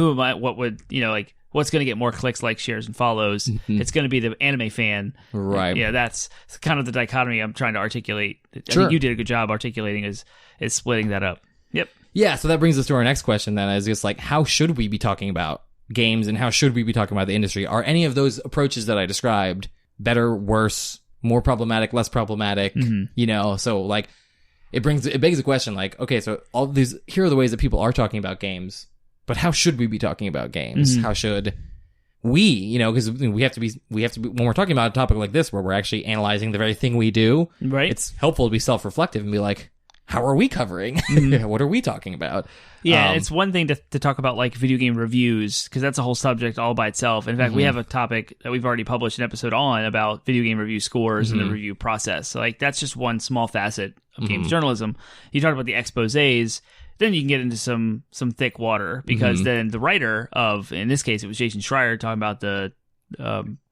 what's going to get more clicks, likes, shares, and follows? It's going to be the anime fan, right? Yeah, that's kind of the dichotomy I'm trying to articulate. I think you did a good job articulating is splitting that up. Yep. Yeah. So that brings us to our next question. Then is just like, how should we be talking about games and how should we be talking about the industry? Are any of those approaches that I described better, worse, more problematic, less problematic? So like it begs the question like, okay, so all these, here are the ways that people are talking about games, but how should we be talking about games? How should we, because we have to be, when we're talking about a topic like this where we're actually analyzing the very thing we do, right? It's helpful to be self-reflective and be like, how are we covering? What are we talking about? Yeah, it's one thing to talk about like video game reviews, because that's a whole subject all by itself. In fact, we have a topic that we've already published an episode on about video game review scores and the review process. So like that's just one small facet of games journalism. You talk about the exposés, then you can get into some thick water, because then the writer of, in this case, it was Jason Schreier talking about the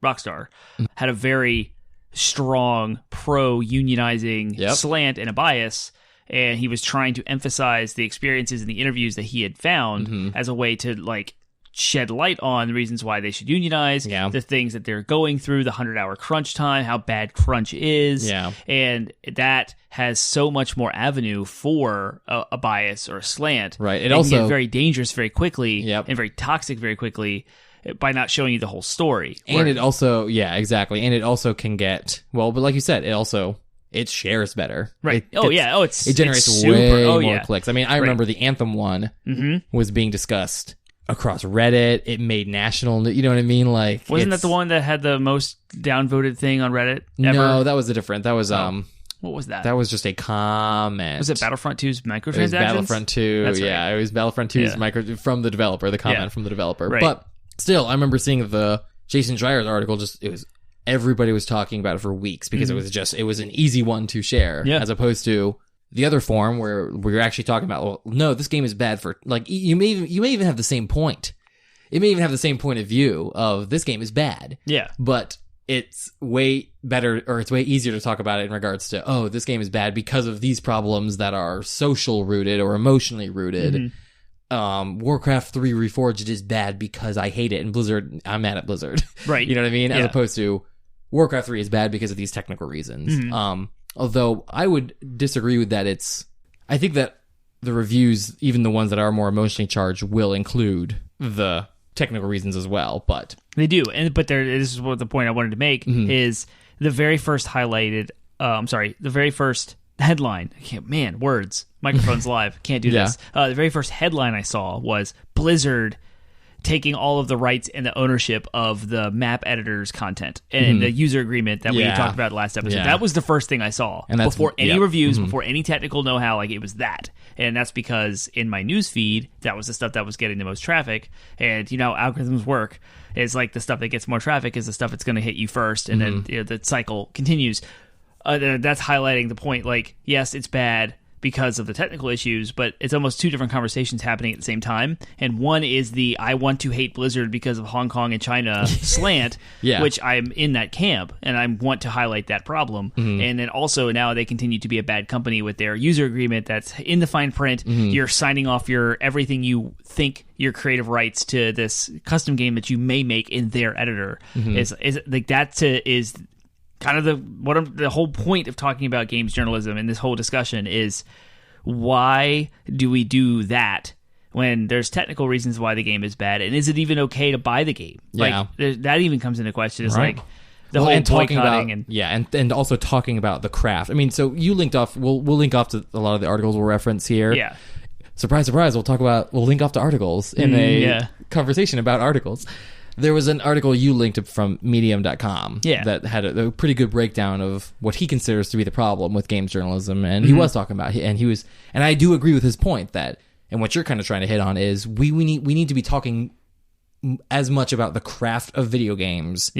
Rockstar, had a very strong pro-unionizing slant and a bias. and he was trying to emphasize the experiences and the interviews that he had found as a way to like shed light on the reasons why they should unionize, the things that they're going through, the 100-hour crunch time, how bad crunch is, and that has so much more avenue for a bias or a slant. Right. It also can get very dangerous very quickly and very toxic very quickly by not showing you the whole story. And it also, exactly. And it also can get, well, but like you said, it shares better. Right. It generates way more clicks. I mean, I remember the Anthem one was being discussed across Reddit. It made national, you know what I mean? Like, wasn't that the one that had the most downvoted thing on Reddit ever? No, that was a different. That was what was that? That was just a comment. Was it Battlefront 2's microtransactions? It was Battlefront 2. That's right. It was Battlefront 2's from the developer, the comment from the developer. Right. But still, I remember seeing the Jason Schreier's article. Everybody was talking about it for weeks because it was an easy one to share as opposed to the other form where we're actually talking about, well, no, this game is bad for, like, you may even have the same point. It may even have the same point of view of this game is bad. Yeah. But it's way better, or it's way easier to talk about it in regards to, oh, this game is bad because of these problems that are social rooted or emotionally rooted. Warcraft 3 Reforged is bad because I hate it, and Blizzard, I'm mad at Blizzard. Right. You know what I mean? As opposed to Warcraft 3 is bad because of these technical reasons. Although I would disagree with that. I think that the reviews, even the ones that are more emotionally charged, will include the technical reasons as well. But they do, but this is what the point I wanted to make is the very first highlighted. The very first headline. Words. Microphone's live. Can't do this. The very first headline I saw was Blizzard taking all of the rights and the ownership of the map editor's content and the user agreement that we talked about last episode. That was the first thing I saw. And before any reviews, before any technical know-how, like it was that. And that's because in my news feed, that was the stuff that was getting the most traffic. And you know how algorithms work. It's like the stuff that gets more traffic is the stuff that's going to hit you first, and then the cycle continues. That's highlighting the point, like, yes, it's bad because of the technical issues, but it's almost two different conversations happening at the same time. And one is the I want to hate Blizzard because of Hong Kong and China slant, which I'm in that camp, and I want to highlight that problem. And then also now they continue to be a bad company with their user agreement that's in the fine print. You're signing off your everything you think your creative rights to this custom game that you may make in their editor. Is like that is kind of the whole point of talking about games journalism and this whole discussion is why do we do that when there's technical reasons why the game is bad, and is it even okay to buy the game? Like that even comes into question. It's like the whole boycotting and also talking about the craft. I mean, so you linked off. We'll link off to a lot of the articles we'll reference here. Yeah. Surprise, surprise. We'll link off to articles in a conversation about articles. There was an article you linked up from Medium.com that had a pretty good breakdown of what he considers to be the problem with games journalism, and he was talking about, and I do agree with his point that, and what you're kind of trying to hit on is we need to be talking as much about the craft of video games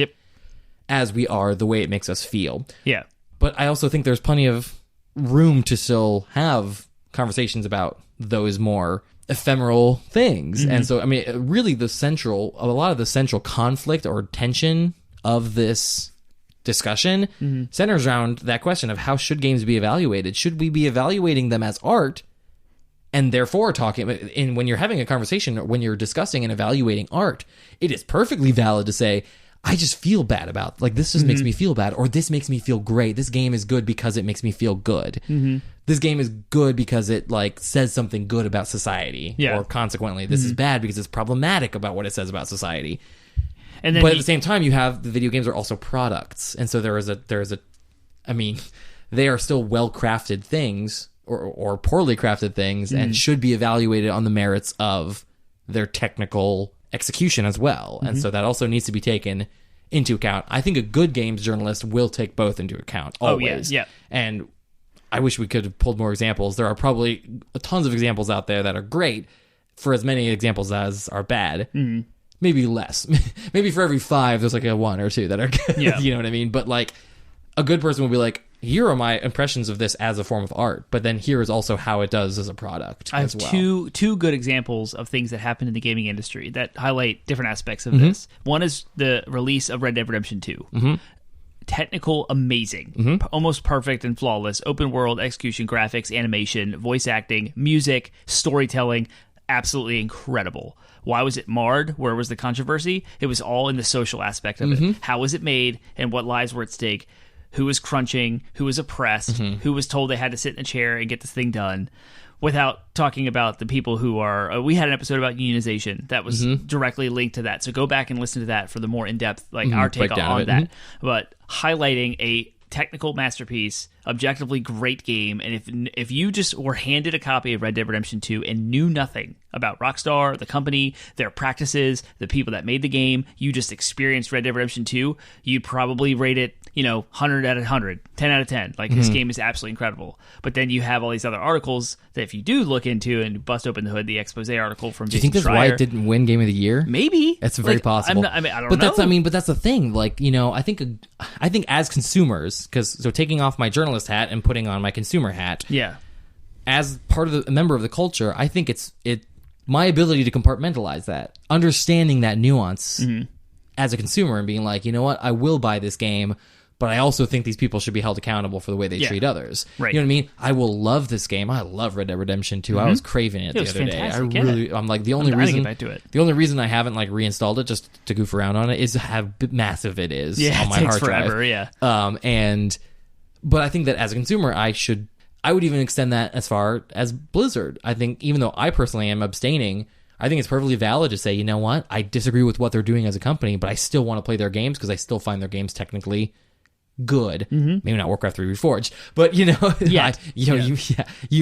as we are the way it makes us feel. Yeah. But I also think there's plenty of room to still have conversations about those more ephemeral things. And so, I mean, really a lot of the central conflict or tension of this discussion centers around that question of how should games be evaluated? Should we be evaluating them as art and therefore when you're having a conversation or when you're discussing and evaluating art, it is perfectly valid to say, I just feel bad about, like, this just makes me feel bad, or this makes me feel great. This game is good because it makes me feel good. This game is good because it, like, says something good about society. Or consequently, this is bad because it's problematic about what it says about society. And then but at the same time, you have the video games are also products. And so there is a, I mean, they are still well-crafted things or poorly crafted things and should be evaluated on the merits of their technical execution as well. And so that also needs to be taken into account. I think a good games journalist will take both into account always. And I wish we could have pulled more examples. There are probably tons of examples out there that are great for as many examples as are bad. Maybe less. Maybe for every 5 there's like a 1 or 2 that are good. You know what I mean? But like a good person will be like, here are my impressions of this as a form of art, but then here is also how it does as a product. I have two good examples of things that happen in the gaming industry that highlight different aspects of this. One is the release of Red Dead Redemption 2. technical, amazing, almost perfect and flawless, open world, execution, graphics, animation, voice acting, music, storytelling, absolutely incredible. Why was it marred? Where was the controversy? It was all in the social aspect of it. How was it made, and what lives were at stake? Who was crunching? Who was oppressed? Who was told they had to sit in a chair and get this thing done? Without talking about the people who are... we had an episode about unionization that was directly linked to that. So go back and listen to that for the more in-depth, like our take on that. But highlighting a technical masterpiece, objectively great game, and if you just were handed a copy of Red Dead Redemption 2 and knew nothing about Rockstar, the company, their practices, the people that made the game, you just experienced Red Dead Redemption 2, you'd probably rate it, 100 out of 100, 10 out of 10. Like, this game is absolutely incredible. But then you have all these other articles that if you do look into and bust open the hood, the expose article from Jason Schreier. Do you think that's why it didn't win Game of the Year? Maybe. That's very possible. I don't but know. But that's the thing. Like, I think as consumers, so taking off my journalist hat and putting on my consumer hat. Yeah. As part of a member of the culture, I think it's my ability to compartmentalize that, understanding that nuance as a consumer and being like, you know what, I will buy this game, but I also think these people should be held accountable for the way they treat others. Right. You know what I mean? I will love this game. I love Red Dead Redemption 2. I was craving it the other fantastic. day. I'm like, the only dying to reason get back to it. The only reason I haven't like reinstalled it just to goof around on it is how massive it is Yeah, on my it takes hard forever, drive. But I think that as a consumer, I would even extend that as far as Blizzard. I think even though I personally am abstaining, I think it's perfectly valid to say, you know what, I disagree with what they're doing as a company, but I still want to play their games because I still find their games technically good. Maybe not Warcraft 3 Reforged, but you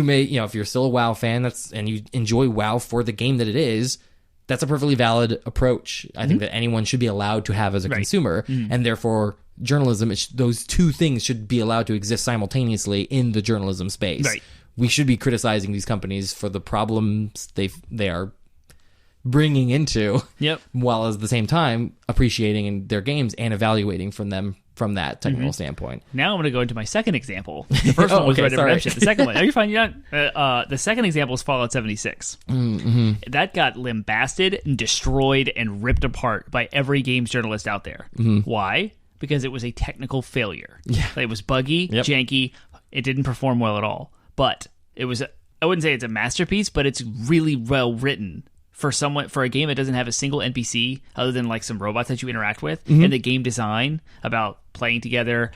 may, if you're still a WoW fan and you enjoy WoW for the game that it is, that's a perfectly valid approach. I think that anyone should be allowed to have as a consumer, and therefore journalism, those two things should be allowed to exist simultaneously in the journalism space. Right. We should be criticizing these companies for the problems they are bringing into, while at the same time appreciating their games and evaluating from them from that technical standpoint. Now I'm going to go into my second example. The first one was Red Dead Redemption. The second one, you're fine. You're not. The second example is Fallout 76. That got lambasted and destroyed and ripped apart by every games journalist out there. Why? Because it was a technical failure. It was buggy, janky. It didn't perform well at all. But it was. I wouldn't say it's a masterpiece, but it's really well written. For a game that doesn't have a single NPC other than like some robots that you interact with, and the game design about playing together,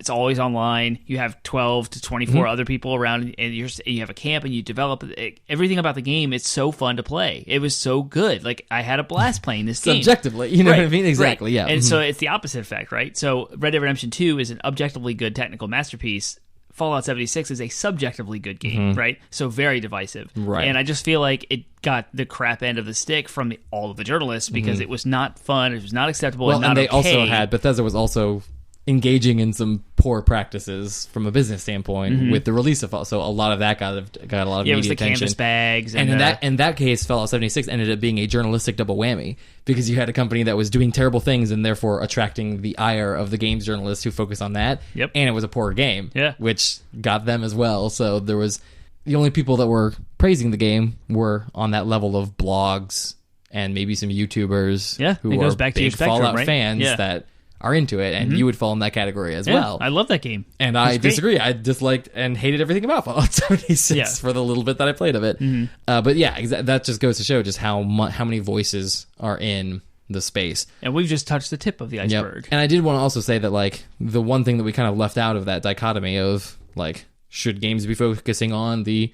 it's always online. You have 12 to 24 other people around, and you have a camp, and you develop everything about the game. It's so fun to play. It was so good. Like, I had a blast playing this game. Subjectively, you know what I mean? Exactly. Right. And so it's the opposite effect, right? So Red Dead Redemption 2 is an objectively good technical masterpiece. Fallout 76 is a subjectively good game, right? So very divisive. Right. And I just feel like it got the crap end of the stick from all of the journalists because it was not fun, it was not acceptable, and not and they okay. also had, Bethesda was also engaging in some poor practices from a business standpoint with the release of Fallout. So a lot of that got a lot of media it was the attention. canvas bags. And in that case, Fallout 76 ended up being a journalistic double whammy because you had a company that was doing terrible things and therefore attracting the ire of the games journalists who focus on that. Yep. And it was a poor game, which got them as well. So there was the only people that were praising the game were on that level of blogs and maybe some YouTubers who goes are back to big your spectrum, Fallout right? fans that are into it, and you would fall in that category as well. I love that game. And I disagree. I disliked and hated everything about Fallout 76 for the little bit that I played of it. But that just goes to show just how many voices are in the space. And we've just touched the tip of the iceberg. And I did want to also say that, like, the one thing that we kind of left out of that dichotomy of, like, should games be focusing on the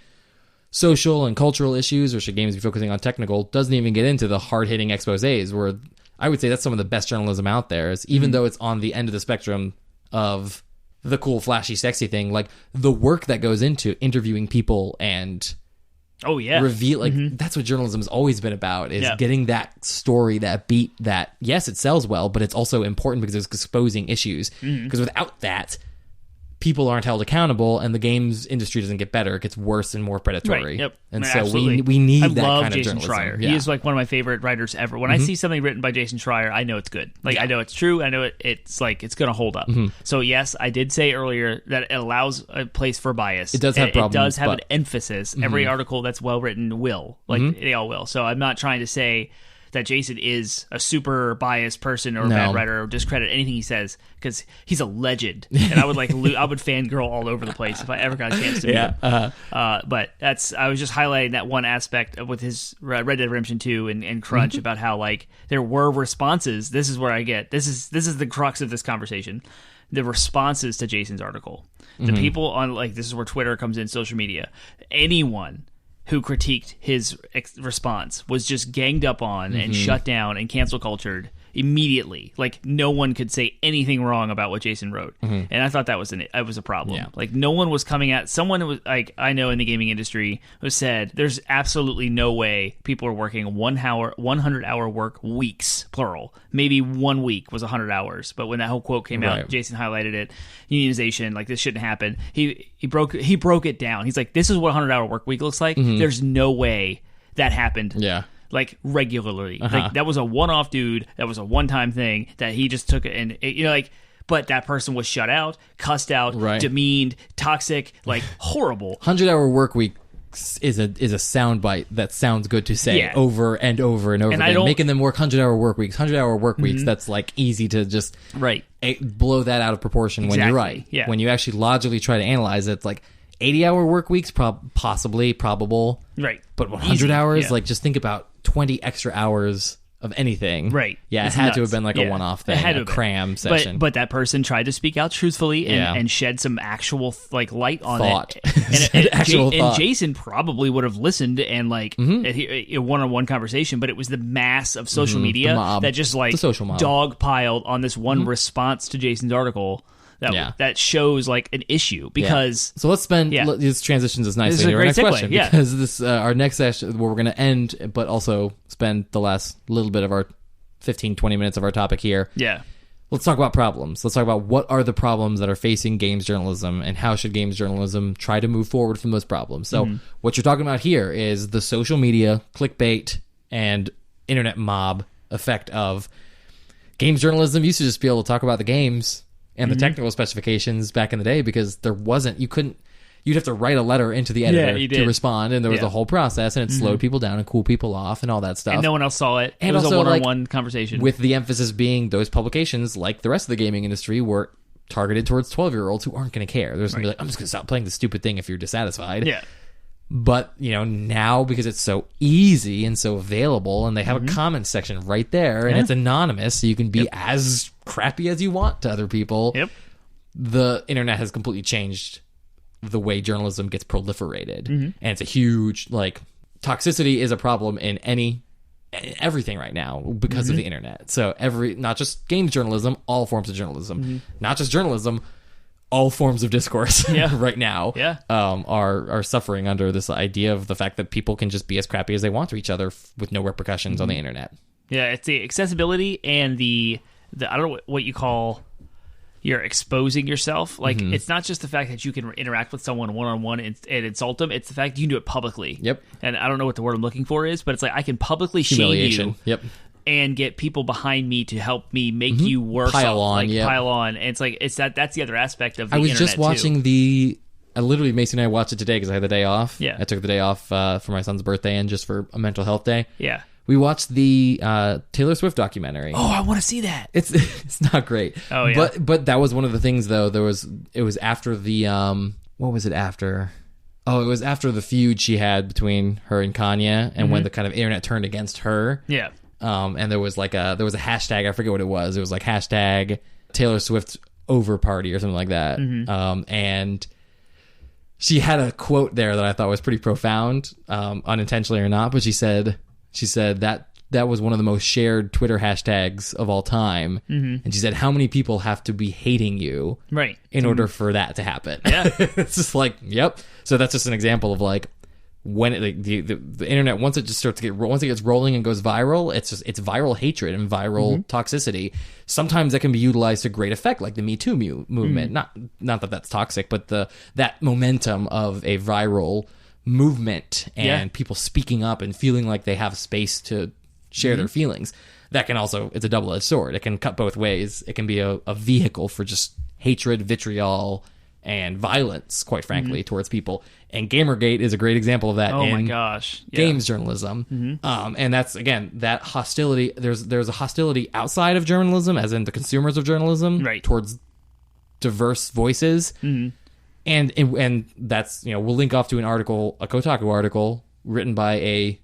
social and cultural issues, or should games be focusing on technical, doesn't even get into the hard-hitting exposés, where I would say that's some of the best journalism out there, is even though it's on the end of the spectrum of the cool, flashy, sexy thing, like, the work that goes into interviewing people and reveal, like, that's what journalism has always been about, is getting that story, that beat, that, yes, it sells well, but it's also important because it's exposing issues. Because without that, people aren't held accountable, and the games industry doesn't get better. It gets worse and more predatory. Right. Yep. And I so absolutely. we need that love kind of Jason journalism. Schreier. Yeah. He is like one of my favorite writers ever. When I see something written by Jason Schreier, I know it's good. Like, I know it's true. I know it's like it's going to hold up. So yes, I did say earlier that it allows a place for bias. It does have problems. It does have an emphasis. Every article that's well written will. Like, they all will. So I'm not trying to say that Jason is a super biased person or a bad writer or discredit anything he says because he's a legend. And I would I would fangirl all over the place if I ever got a chance to meet him. But I was just highlighting that one aspect with his Red Dead Redemption 2 and Crunch about how like there were responses. This is where I get this is the crux of this conversation. The responses to Jason's article. The people on like this is where Twitter comes in, social media. Anyone who critiqued his response was just ganged up on and shut down and cancel cultured immediately. Like no one could say anything wrong about what Jason wrote, and I thought that was a problem. Yeah. Like no one was coming at someone who was like I know in the gaming industry who said there's absolutely no way people are working 100 hour work weeks plural. Maybe 1 week was 100 hours, but when that whole quote came out, Jason highlighted it. Unionization, like this shouldn't happen. He broke it down. He's like, this is what 100 hour work week looks like. There's no way that happened. Yeah. Like regularly, like that was a one-off dude. That was a one-time thing that he just took it, and like. But that person was shut out, cussed out, demeaned, toxic, like horrible. 100-hour work week is a soundbite that sounds good to say over and over and over again. Making them work 100-hour work weeks. 100-hour work weeks. That's like easy to just blow that out of proportion when you're right. Yeah. When you actually logically try to analyze it, it's like 80-hour work weeks, possibly, probable. Right. But 100 hours, like just think about 20 extra hours of anything. Right. Yeah, it's it had nuts. to have been like a one-off thing, a cram session. But that person tried to speak out truthfully and shed some actual like light on thought. it. And Jason probably would have listened and like a one-on-one conversation, but it was the mass of social media that just like dogpiled on this one response to Jason's article. That shows like an issue because so let's this transitions us nicely to our next question because this our next session where we're going to end but also spend the last little bit of our 15-20 minutes of our topic here. Let's talk about problems. Let's talk about what are the problems that are facing games journalism and how should games journalism try to move forward from those problems. So what you're talking about here is the social media clickbait and internet mob effect of games journalism used to just be able to talk about the games and the technical specifications back in the day because you'd have to write a letter into the editor to respond, and there was a whole process, and it slowed people down and cooled people off and all that stuff. And no one else saw it. And it was also, a one-on-one conversation. With the emphasis being those publications, like the rest of the gaming industry, were targeted towards 12-year-olds who aren't going to care. They're just going to be like, I'm just going to stop playing this stupid thing if you're dissatisfied. Yeah. But, now because it's so easy and so available, and they have a comment section right there, and it's anonymous, so you can be as crappy as you want to other people. The internet has completely changed the way journalism gets proliferated. And it's a huge, like, toxicity is a problem in everything right now because of the internet. So not just games journalism, all forms of journalism. Not just journalism, all forms of discourse right now are suffering under this idea of the fact that people can just be as crappy as they want to each other with no repercussions on the internet. Yeah, it's the accessibility and the I don't know what you call you're exposing yourself. Like it's not just the fact that you can interact with someone one-on-one and insult them. It's the fact that you can do it publicly. And I don't know what the word I'm looking for is, but it's like I can publicly shame you. And get people behind me to help me make you worse. Pile on. And it's like that's the other aspect of the internet. I was just watching literally Mason and I watched it today because I had the day off. I took the day off for my son's birthday and just for a mental health day. We watched the Taylor Swift documentary. Oh, I want to see that. It's not great. Oh yeah. But that was one of the things though. It was after the what was it after? Oh, it was after the feud she had between her and Kanye, and when the kind of internet turned against her. And there was a hashtag, I forget what it was. It was like hashtag Taylor Swift over party or something like that. And she had a quote there that I thought was pretty profound, unintentionally or not, but she said that was one of the most shared Twitter hashtags of all time. And she said, how many people have to be hating you in order for that to happen? It's just like, yep. So that's just an example of like, when the internet once it gets rolling and goes viral, it's viral hatred and viral toxicity. Sometimes that can be utilized to great effect, like the Me Too movement. Not that that's toxic, but that momentum of a viral movement and people speaking up and feeling like they have space to share their feelings. That can also, it's a double-edged sword. It can cut both ways. It can be a vehicle for just hatred, vitriol, and violence, quite frankly, towards people. And Gamergate is a great example of that. Oh in my gosh. Yeah. games journalism. And that's, again, that hostility. There's a hostility outside of journalism, as in the consumers of journalism, Right. towards diverse voices. And that's, we'll link off to an article, a Kotaku article written by a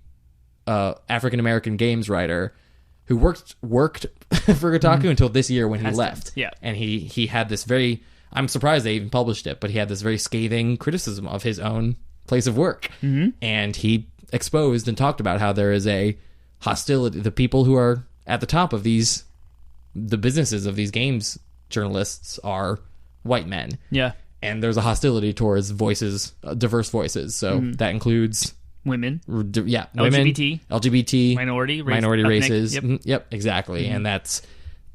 African American games writer who worked for Kotaku until this year when he left. Yeah. And he had this very, I'm surprised they even published it, but he had this very scathing criticism of his own place of work. And he exposed and talked about how there is a hostility. The people who are at the top of the businesses of these games journalists are white men. Yeah. And there's a hostility towards voices, diverse voices. So that includes Women. women, LGBT. minority ethnic, races. Yep. Yep, exactly. And that's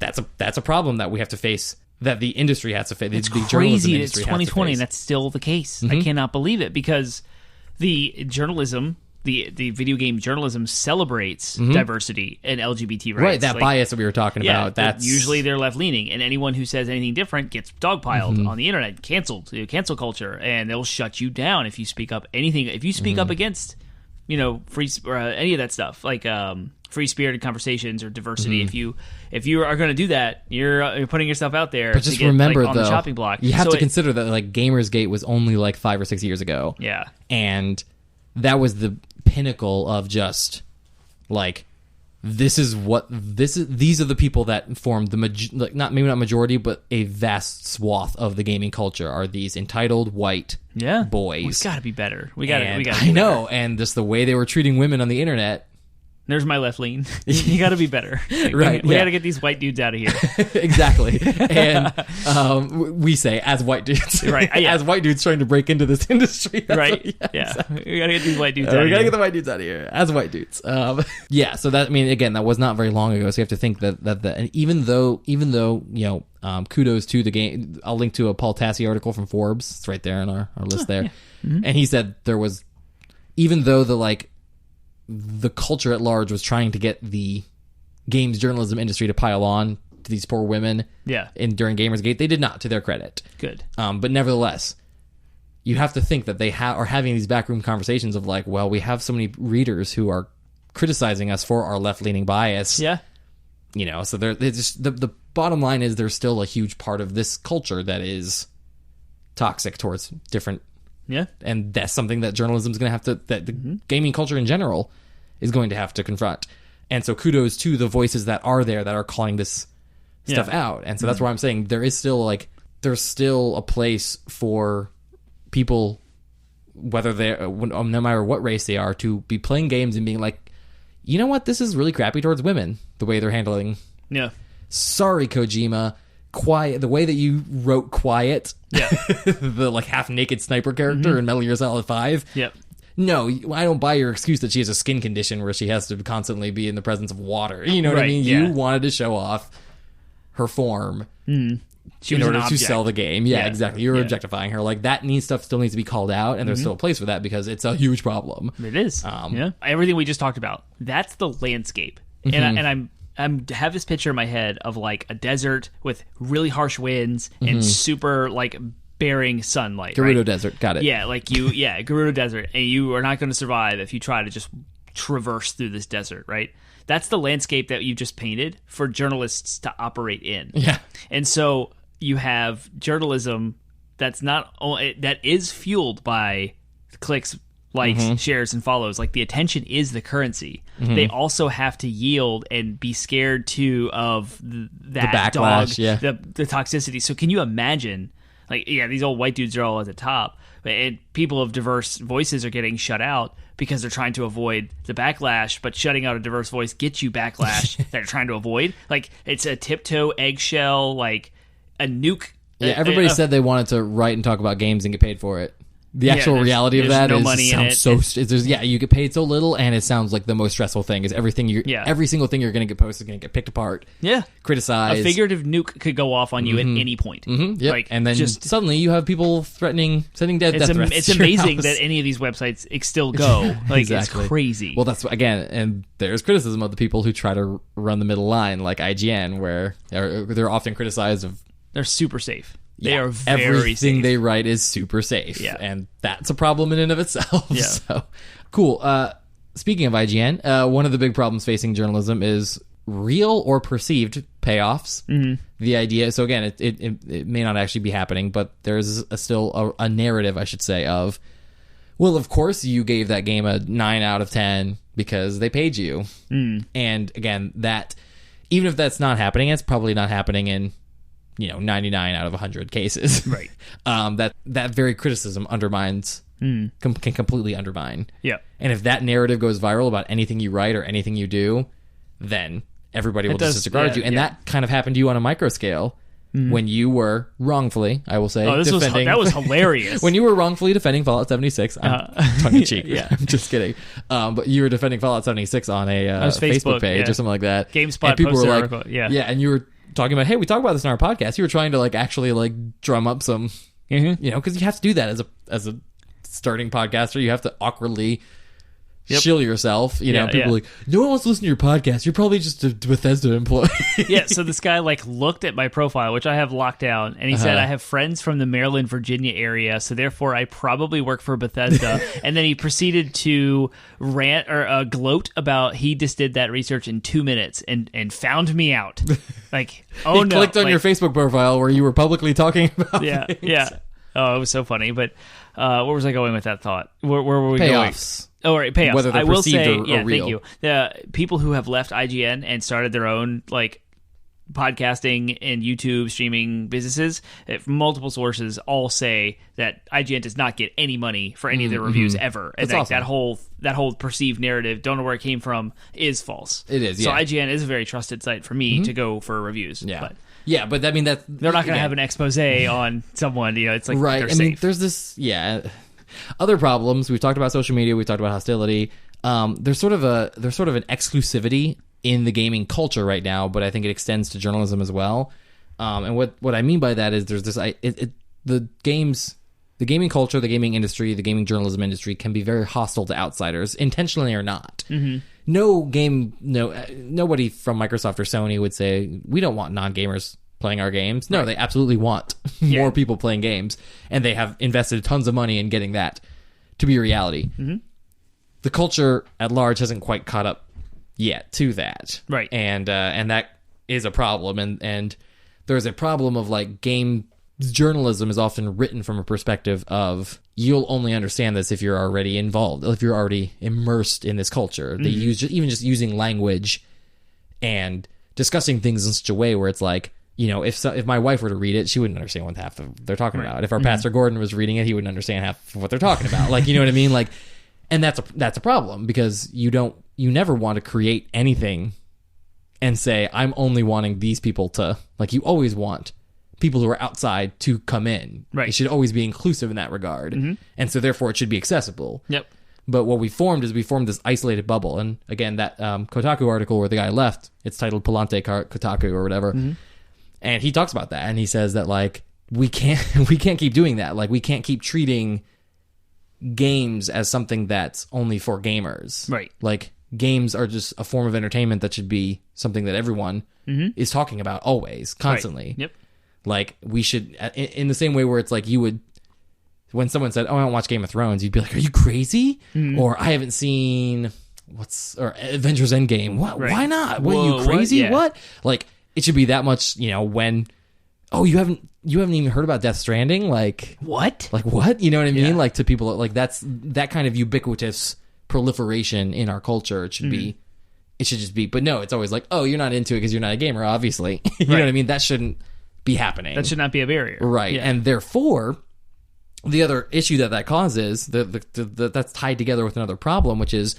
a problem that we have to face. That the industry has to face. It's the journalism crazy. It's industry has to 2020 face. and that's still the case. I cannot believe it because the journalism, the video game journalism celebrates diversity and LGBT rights. Right, that bias that we were talking about. That's usually they're left leaning, and anyone who says anything different gets dogpiled on the internet, canceled, cancel culture, and they'll shut you down if you speak up anything. If you speak up against, free or any of that stuff like free spirited conversations or diversity. If you are going to do that, you're putting yourself out there. But just to get, remember, on though, the chopping block. you have to consider that Gamersgate was only 5 or 6 years ago. Yeah, And that was the pinnacle of just these are the people that formed the maybe not majority, but a vast swath of the gaming culture are these entitled white boys. We've got to be better. We got to. I know, and just the way they were treating women on the internet. There's my left lean. You got to be better. Right, We yeah. got to get these white dudes out of here. Exactly. And we say, as white dudes. Right, yeah. As white dudes trying to break into this industry. Right? Exactly. We got to get these white dudes out of here. We got to get the white dudes out of here. As white dudes. Yeah, so that, again, that was not very long ago, so you have to think that and even though, kudos to the game. I'll link to a Paul Tassi article from Forbes. It's right there on our list there. Yeah. And he said there was, even though the culture at large was trying to get the games journalism industry to pile on to these poor women during Gamersgate, they did not, to their credit. Good. But nevertheless, you have to think that they are having these backroom conversations of we have so many readers who are criticizing us for our left-leaning bias. Yeah. So the bottom line is there's still a huge part of this culture that is toxic towards different. Yeah. And that's something that journalism is going to have to, that the gaming culture in general is going to have to confront. And so kudos to the voices that are there that are calling this stuff out. And so that's why I'm saying there is still there's still a place for people, whether they're, no matter what race they are, to be playing games and being you know what, this is really crappy towards women, the way they're handling. Yeah. Sorry, Kojima. Quiet, the way that you wrote Quiet, the half-naked sniper character in Metal Gear Solid 5. Yep. No, I don't buy your excuse that she has a skin condition where she has to constantly be in the presence of water. You know what I mean? Yeah. You wanted to show off her form She in was order an to object. sell the game. Yeah, Yeah. exactly. You were objectifying her. That stuff still needs to be called out, and there's still a place for that because it's a huge problem. It is. Everything we just talked about, that's the landscape. And I have this picture in my head of a desert with really harsh winds and super bearing sunlight. Gerudo right? Desert, got it. Yeah, Gerudo Desert, and you are not going to survive if you try to just traverse through this desert, right? That's the landscape that you just painted for journalists to operate in. Yeah, and so you have journalism that is fueled by clicks, likes, shares, and follows. The attention is the currency. They also have to yield and be scared too of that the backlash, the toxicity. So can you imagine, these old white dudes are all at the top, and people of diverse voices are getting shut out because they're trying to avoid the backlash, but shutting out a diverse voice gets you backlash that you're trying to avoid. It's a tiptoe, eggshell, a nuke. Yeah, everybody said they wanted to write and talk about games and get paid for it. The actual reality of that no is money in it. You get paid so little, and it sounds like the most stressful thing is every single thing you're going to get posted is going to get picked apart. Yeah, criticized. A figurative nuke could go off on you at any point. Yep. And then suddenly you have people sending death threats. It's amazing that any of these websites still go. Exactly. It's crazy. Well, that's again, and there's criticism of the people who try to run the middle line, like IGN, where they're often criticized of. They're super safe. They are very everything safe. they write is super safe. Yeah. And that's a problem in and of itself. Yeah. So, cool. Speaking of IGN, one of the big problems facing journalism is real or perceived payoffs. The idea, so again, it may not actually be happening, but there's still a narrative, I should say, of, well, of course you gave that game a 9 out of 10 because they paid you. And again, that, even if that's not happening, it's probably not happening in 99 out of 100 cases. Right. That very criticism undermines, can completely undermine. Yeah. And if that narrative goes viral about anything you write or anything you do, then everybody will just disregard you. And that kind of happened to you on a micro scale when you were wrongfully, I will say, defending. That was hilarious. When you were wrongfully defending Fallout 76. I'm tongue-in-cheek. Yeah. I'm just kidding. But you were defending Fallout 76 on a Facebook page or something like that. GameSpot and people were like, article. Yeah, and you were talking about, hey, we talk about this in our podcast. You were trying to actually drum up some, because you have to do that as a starting podcaster. You have to awkwardly shill yourself. People are like, no one wants to listen to your podcast. You're probably just a Bethesda employee. Yeah, so this guy looked at my profile, which I have locked down, and he said, I have friends from the Maryland, Virginia area, so therefore I probably work for Bethesda. And then he proceeded to rant or gloat about he just did that research in 2 minutes and found me out. He clicked on your Facebook profile where you were publicly talking about things. Yeah. Oh, it was so funny. But where was I going with that thought? Where were we Payoffs. going? Oh, right, payoffs. Whether they're I will perceived say, or real. thank you. The people who have left IGN and started their own podcasting and YouTube streaming businesses, multiple sources all say that IGN does not get any money for any of their reviews ever. And That's awesome. that whole perceived narrative, don't know where it came from, is false. It is. So Yeah. IGN is a very trusted site for me to go for reviews. Yeah. But But I mean that they're not going to have an expose on someone. It's like right. they're I mean, safe. there's this. Other problems. We've talked about social media. We've talked about hostility. There's sort of an exclusivity in the gaming culture right now, but I think it extends to journalism as well. And what I mean by that is there's this the gaming culture, the gaming industry, the gaming journalism industry can be very hostile to outsiders, intentionally or not. Nobody from Microsoft or Sony would say we don't want non-gamers playing our games. No, they absolutely want more people playing games, and they have invested tons of money in getting that to be a reality. The culture at large hasn't quite caught up yet to that, right? And that is a problem. And there's a problem of game journalism is often written from a perspective of you'll only understand this if you're already involved, if you're already immersed in this culture. They use even just using language and discussing things in such a way where it's like, if my wife were to read it, she wouldn't understand what half they're talking about. If our Pastor Gordon was reading it, he wouldn't understand half of what they're talking about. You know what I mean? And that's a problem because you never want to create anything and say, I'm only wanting these people to, you always want people who are outside to come in. Right. It should always be inclusive in that regard. And so therefore it should be accessible. Yep. But what we formed this isolated bubble. And again, that Kotaku article where the guy left, it's titled Palante Kotaku or whatever. And he talks about that, and he says that we can't keep doing that. We can't keep treating games as something that's only for gamers. Right. Games are just a form of entertainment that should be something that everyone is talking about always, constantly. Right. Yep. We should, in the same way where it's you would, when someone said, "Oh, I don't watch Game of Thrones," you'd be like, "Are you crazy?" Or "I haven't seen or Avengers Endgame." What? Right. Why not? What, are you crazy? What? It should be that much, when, you haven't even heard about Death Stranding? What? What? You know what I mean? Yeah. To people, that's that kind of ubiquitous proliferation in our culture. It should be, it should just be, but no, it's always oh, you're not into it because you're not a gamer, obviously. You know what I mean? That shouldn't be happening. That should not be a barrier. Right. Yeah. And therefore, the other issue that causes, that's tied together with another problem, which is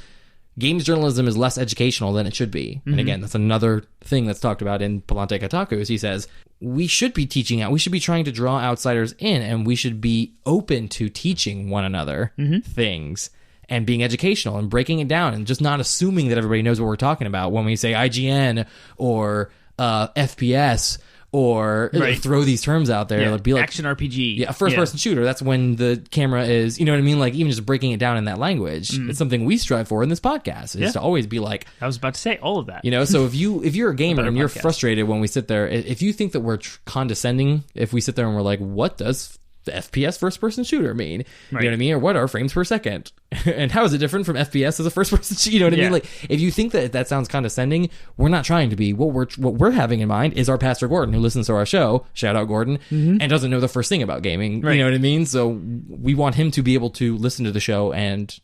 games journalism is less educational than it should be. And again, that's another thing that's talked about in Palante Kotaku, is he says, we should be teaching out, we should be trying to draw outsiders in, and we should be open to teaching one another things and being educational and breaking it down and just not assuming that everybody knows what we're talking about when we say IGN or FPS or throw these terms out there. Yeah. Like, be like action RPG. Yeah, a first-person shooter. That's when the camera is, you know what I mean? Like, even just breaking it down in that language. It's something we strive for in this podcast, is to always be like... I was about to say all of that. You know, so if you're a gamer and you're frustrated when we sit there, if you think that we're condescending, if we sit there and we're like, what does the FPS first-person shooter mean? You know what I mean? Or what are frames per second? And how is it different from FPS as a first-person shooter? You know what I mean? Like, if you think that sounds condescending, we're not trying to be. What we're having in mind is our Pastor Gordon, who listens to our show, shout out Gordon, and doesn't know the first thing about gaming. You know what I mean? So we want him to be able to listen to the show and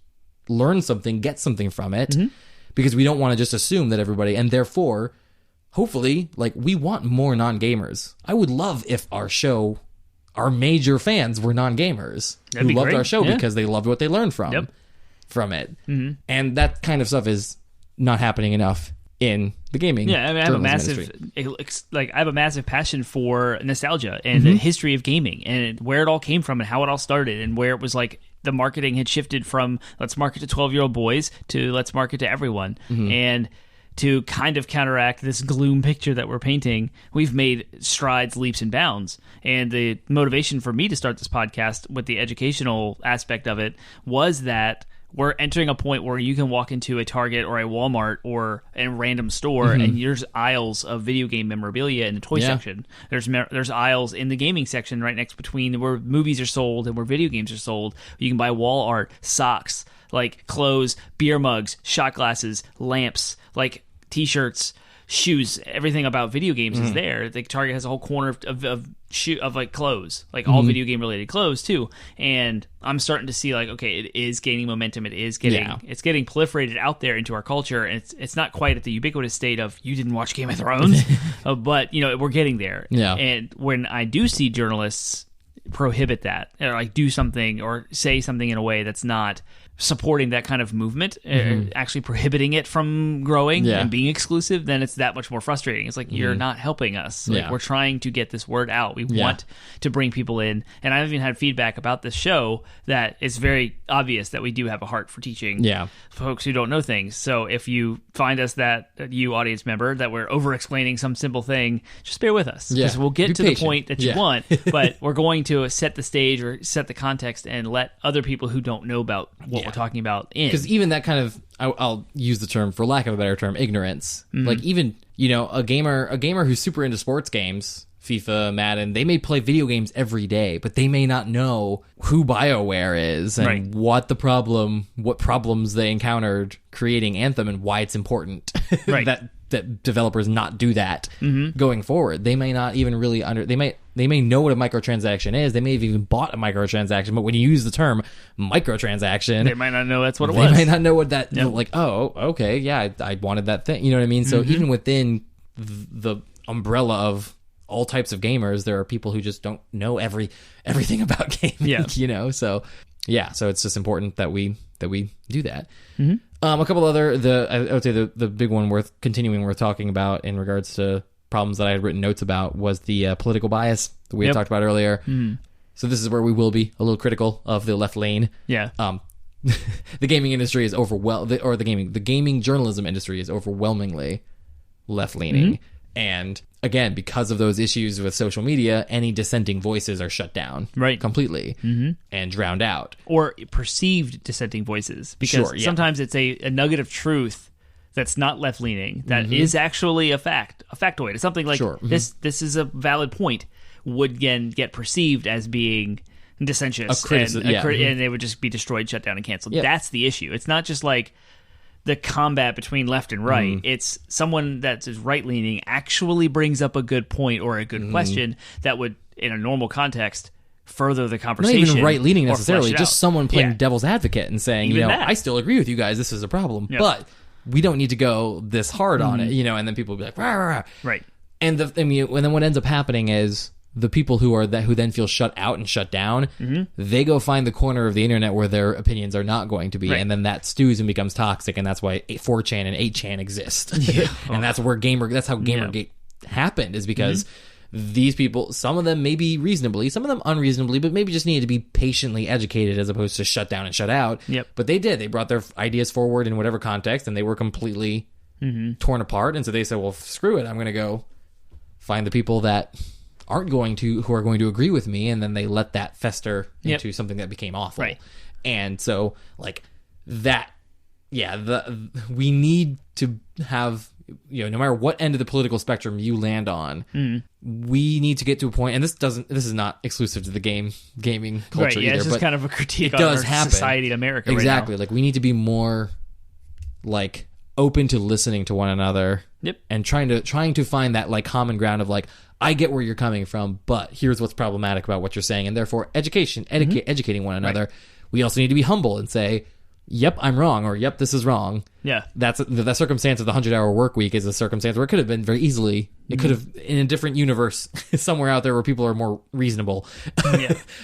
learn something, get something from it, because we don't want to just assume that everybody, and therefore, hopefully, like, we want more non-gamers. I would love if our major fans were non-gamers who loved our show because they loved what they learned from it. And that kind of stuff is not happening enough in the gaming. Yeah, I mean, I have a massive passion for nostalgia and the history of gaming and where it all came from and how it all started and where it was like the marketing had shifted from let's market to 12-year-old boys to let's market to everyone. And to kind of counteract this gloom picture that we're painting, we've made strides, leaps, and bounds. And the motivation for me to start this podcast with the educational aspect of it was that we're entering a point where you can walk into a Target or a Walmart or a random store and there's aisles of video game memorabilia in the toy section. There's aisles in the gaming section right next between where movies are sold and where video games are sold. You can buy wall art, socks, like clothes, beer mugs, shot glasses, lamps, like T-shirts, shoes, everything about video games is there. The Target has a whole corner of like clothes, like all video game related clothes too. And I'm starting to see like, okay, it is gaining momentum. It's getting proliferated out there into our culture. And it's not quite at the ubiquitous state of you didn't watch Game of Thrones, but you know, we're getting there. Yeah. And when I do see journalists prohibit that or like do something or say something in a way that's not supporting that kind of movement, actually prohibiting it from growing and being exclusive, then it's that much more frustrating. It's like, you're not helping us. Like, we're trying to get this word out. We want to bring people in. And I've even had feedback about this show that it's very obvious that we do have a heart for teaching folks who don't know things. So if you find us that you audience member, that we're over-explaining some simple thing, just bear with us. Because we'll get to the point that you want, but we're going to set the stage or set the context and let other people who don't know about what we're talking about in. Because even that kind of, I'll use the term, for lack of a better term, ignorance. Like, even, you know, a gamer who's super into sports games, FIFA, Madden, they may play video games every day, but they may not know who BioWare is and what problems they encountered creating Anthem and why it's important that developers not do that going forward. They may not even really they may know what a microtransaction is. They may have even bought a microtransaction, but when you use the term microtransaction, they might not know that's what it was. They might not know what that, like, oh, okay, yeah, I wanted that thing. You know what I mean? So even within the umbrella of all types of gamers, there are people who just don't know everything about gaming, you know? So so it's just important that we do that. A couple other, I would say the big one worth talking about in regards to problems that I had written notes about was the political bias that we had talked about earlier. So this is where we will be a little critical of the left lane. The gaming industry is the gaming journalism industry is overwhelmingly left leaning. And again, because of those issues with social media, any dissenting voices are shut down completely and drowned out. Or perceived dissenting voices. Because sometimes it's a nugget of truth that's not left-leaning, that is actually a factoid. It's something like, this is a valid point, would again get perceived as being dissentious, and they would just be destroyed, shut down, and canceled. That's the issue. It's not just like the combat between left and right. It's someone that's right-leaning actually brings up a good point or a good question that would, in a normal context, further the conversation. Not even right-leaning necessarily, just someone playing devil's advocate and saying, even I still agree with you guys, this is a problem, but we don't need to go this hard on it, you know, and then people will be like, rah, rah, rah. Right. And then what ends up happening is the people who then feel shut out and shut down, they go find the corner of the internet where their opinions are not going to be, and then that stews and becomes toxic, and that's why 4chan and 8chan exist. And that's how Gamergate happened, is because these people, some of them maybe reasonably, some of them unreasonably, but maybe just needed to be patiently educated as opposed to shut down and shut out. But they did. They brought their ideas forward in whatever context, and they were completely torn apart. And so they said, well, screw it. I'm going to go find the people that who are going to agree with me, and then they let that fester into something that became awful. Right. And so, like, that, we need to have, no matter what end of the political spectrum you land on, we need to get to a point, and this is not exclusive to the gaming culture right, either. It's just but kind of a critique on our society in America exactly. right now. Like, we need to be more, like, open to listening to one another. Yep. And trying to find that, like, common ground of, like, I get where you're coming from, but here's what's problematic about what you're saying, and therefore educating one another. Right. We also need to be humble and say, yep, I'm wrong, or yep, this is wrong. Yeah. That's the circumstance of the 100-hour work week is a circumstance where it could have been very easily, it could have, in a different universe, somewhere out there where people are more reasonable,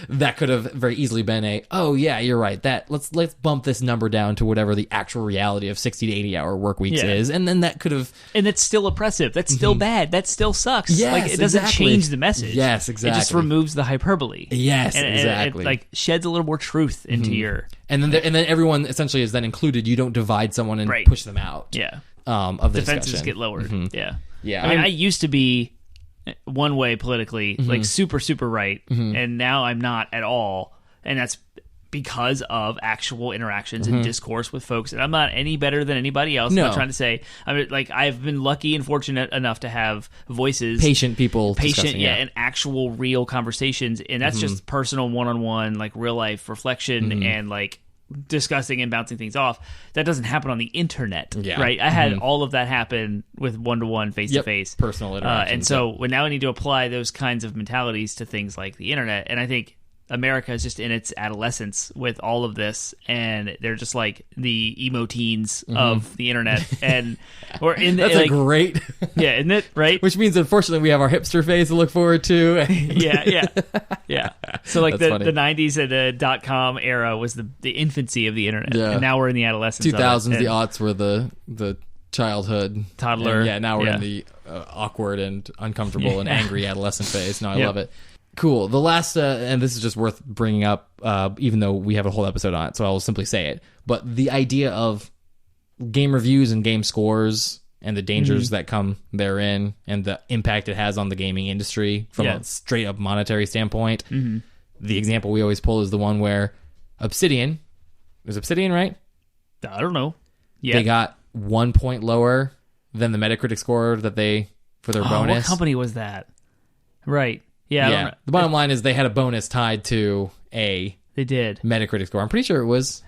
that could have very easily been oh yeah, you're right, let's bump this number down to whatever the actual reality of 60 to 80-hour work weeks is, and then that could have... And that's still oppressive, that's still bad, that still sucks. Yes, like, it doesn't change the message. Yes, exactly. It just removes the hyperbole. Yes, and exactly. It, like, sheds a little more truth into your... And then everyone essentially is then included. You don't divide someone and push them out. Yeah. Of the defenses discussion. get lowered. Yeah. Yeah. I mean, I used to be one way politically, like super, super right, and now I'm not at all. And that's because of actual interactions and discourse with folks. And I'm not any better than anybody else. No. I'm not trying to say. I mean, like, I've been lucky and fortunate enough to have voices, patient people, and actual real conversations. And that's just personal, one-on-one, like real life reflection and like discussing and bouncing things off. That doesn't happen on the internet, right? I had all of that happen with one-to-one, face-to-face, personal interactions. and so now we need to apply those kinds of mentalities to things like the internet. And I think America is just in its adolescence with all of this, and they're just like the emo teens of the internet, and we're in that's like, a great isn't it right? Which means, unfortunately, we have our hipster phase to look forward to. yeah. So like the funny. 90s and the .com era was the infancy of the internet, and now we're in the adolescence. 2000s, of it. the aughts were the childhood toddler. And now we're in the awkward and uncomfortable and angry adolescent phase. No, I love it. Cool. The last, and this is just worth bringing up, even though we have a whole episode on it, so I'll simply say it. But the idea of game reviews and game scores and the dangers that come therein and the impact it has on the gaming industry from a straight up monetary standpoint. The example we always pull is the one where Obsidian, was Obsidian right? I don't know. Yeah. They got 1 point lower than the Metacritic score that they, for their bonus. What company was that? Right. Yeah. The bottom line is they had a bonus tied to a they did Metacritic score. I'm pretty sure it was.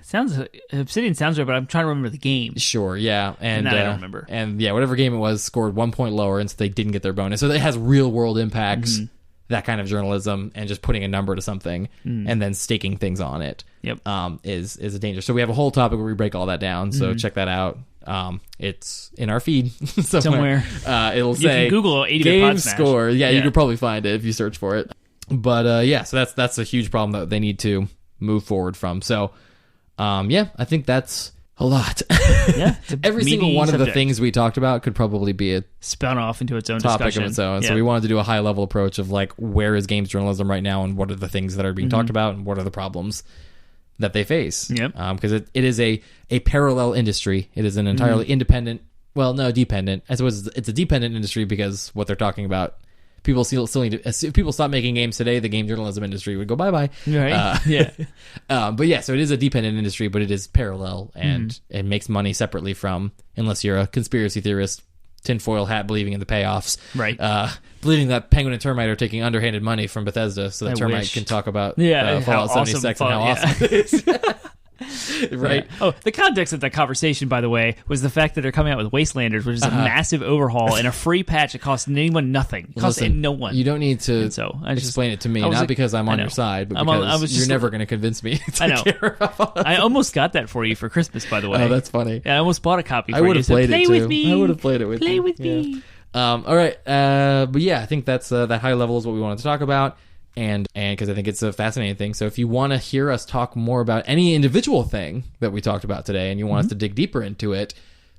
Obsidian sounds right, but I'm trying to remember the game. Sure, yeah, and I don't remember. And whatever game it was scored 1 point lower, and so they didn't get their bonus. So it has real world impacts. That kind of journalism and just putting a number to something and then staking things on it. Is a danger. So we have a whole topic where we break all that down. So check that out. It's in our feed somewhere. It'll say you can Google 80-bit game Podsmash. score. Yeah, you could probably find it if you search for it. But so that's a huge problem that they need to move forward from. So I think that's a lot. Every single one of the things we talked about could probably be a spun off into its own topic discussion. of its own. So we wanted to do a high level approach of like, where is games journalism right now, and what are the things that are being talked about, and what are the problems that they face. Because it is a parallel industry. It is an entirely independent, dependent. I suppose it's a dependent industry because what they're talking about, people still need to, if people stop making games today, the game journalism industry would go bye-bye. Right. So it is a dependent industry, but it is parallel, and it makes money separately from, unless you're a conspiracy theorist, tinfoil hat believing in the payoffs. Right. Believing that Penguin and Termite are taking underhanded money from Bethesda so that Termite can talk about Fallout 76 and how awesome it is. Right. The context of that conversation, by the way, was the fact that they're coming out with Wastelanders, which is a massive overhaul and a free patch that costs anyone nothing. It costs no one. You don't need to explain it to me, not because I'm on your side, but because you're never going to convince me to care about I almost got that for you for Christmas, by the way. Oh, that's funny. Yeah, I almost bought a copy for you. I would have played it, too. Play with me. I would have played it with you. Play with me. All right. But yeah, I think that's that high level is what we wanted to talk about. And because I think it's a fascinating thing. So if you want to hear us talk more about any individual thing that we talked about today, and you want us to dig deeper into it,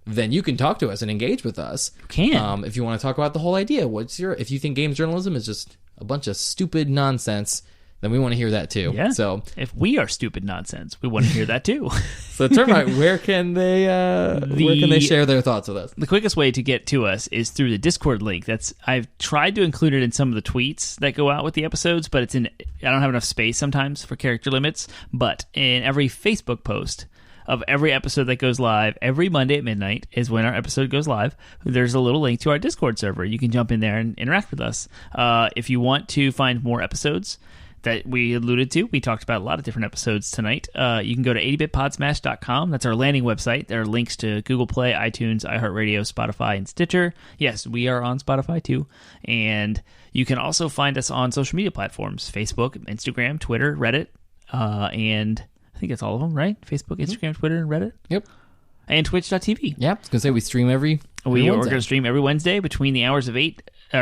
then you can talk to us and engage with us. You can. If you want to talk about the whole idea, if you think games journalism is just a bunch of stupid nonsense, then we want to hear that too. Yeah. So if we are stupid nonsense, we want to hear that too. so Termite, where can they share their thoughts with us? The quickest way to get to us is through the Discord link. I've tried to include it in some of the tweets that go out with the episodes, but I don't have enough space sometimes for character limits. But in every Facebook post of every episode that goes live every Monday at midnight is when our episode goes live. There's a little link to our Discord server. You can jump in there and interact with us. If you want to find more episodes that we alluded to, we talked about a lot of different episodes tonight. You can go to 80bitpodsmash.com. That's our landing website. There are links to Google Play, iTunes, iHeartRadio, Spotify, and Stitcher. Yes, we are on Spotify too. And you can also find us on social media platforms, Facebook, Instagram, Twitter, Reddit, and I think that's all of them, right? Facebook, Instagram, Twitter, and Reddit. Yep. And Twitch.tv. Yeah, I was going to say we stream every We're Wednesday. going to stream every Wednesday between the hours of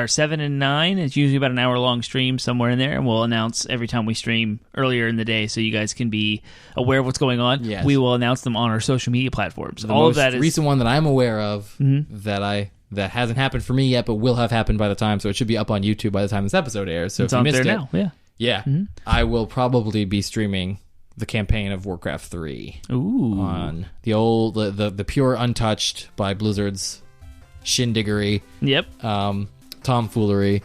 7 and 9. It's usually about an hour-long stream somewhere in there, and we'll announce every time we stream earlier in the day so you guys can be aware of what's going on. Yes. We will announce them on our social media platforms. The all most of that is recent one that I'm aware of that hasn't happened for me yet, but will have happened by the time, so it should be up on YouTube by the time this episode airs. So it's if you on missed there it, now. Yeah. I will probably be streaming the campaign of Warcraft 3 Ooh. on the pure untouched by Blizzard's shindiggery, Yep. tomfoolery.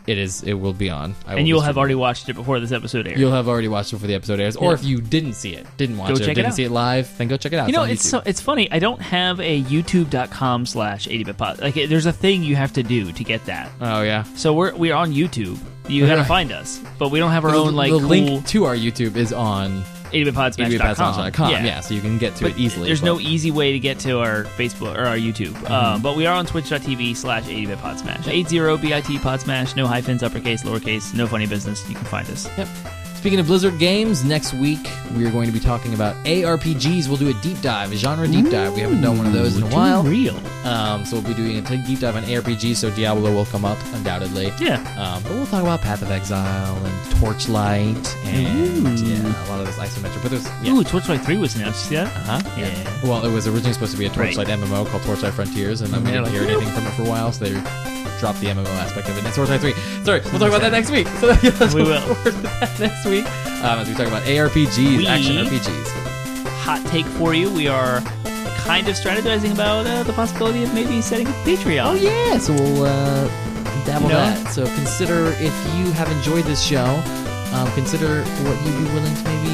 It will be on. And you'll have already watched it before this episode airs. You'll have already watched it before the episode airs, or if you didn't see it, didn't watch it, didn't see it live, then go check it out. You know, it's on YouTube. it's funny. I don't have a youtube.com/80bitpod. Like, there's a thing you have to do to get that. Oh yeah. So we're on YouTube. You gotta find us, but we don't have our own the cool link to our YouTube is on 80bitpodsmash.com. Yeah, so you can get to it easily. There's no easy way to get to our Facebook or our YouTube. But we are on twitch.tv/80bitpodsmash. 80bit podsmash, no hyphens, uppercase, lowercase, no funny business. You can find us. Yep. Speaking of Blizzard games, next week we are going to be talking about ARPGs. We'll do a deep dive, a genre deep dive. We haven't done one of those in a while. Real. So we'll be doing a deep dive on ARPGs, so Diablo will come up, undoubtedly. Yeah. But we'll talk about Path of Exile and Torchlight and a lot of this isometric. But there's Ooh, Torchlight 3 was announced. You see that? Yeah. Well, it was originally supposed to be a Torchlight MMO called Torchlight Frontiers, and then we didn't hear anything from it for a while, so they dropped the MMO aspect of it. And Torchlight 3. Sorry, we'll talk about that next week. So we will. Forward to that next week as we talk about ARPGs, action RPGs. Hot take for you. We are kind of strategizing about the possibility of maybe setting up Patreon. Oh, yeah. So we'll dabble that. So consider, if you have enjoyed this show, consider what you'd be willing to maybe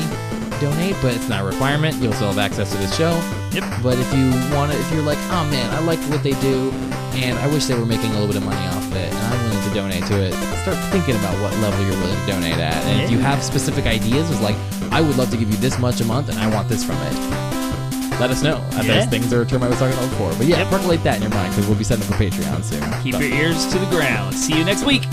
donate, but it's not a requirement. You'll still have access to this show. Yep. But if you're like, oh man, I like what they do, and I wish they were making a little bit of money off of it, and I'm willing to donate to it, start thinking about what level you're willing to donate at. And if you have specific ideas, it's like, I would love to give you this much a month, and I want this from it. Let us know. Those things are a term I was talking about before. But percolate that in your mind, because we'll be setting up a Patreon soon. Keep your ears to the ground. See you next week.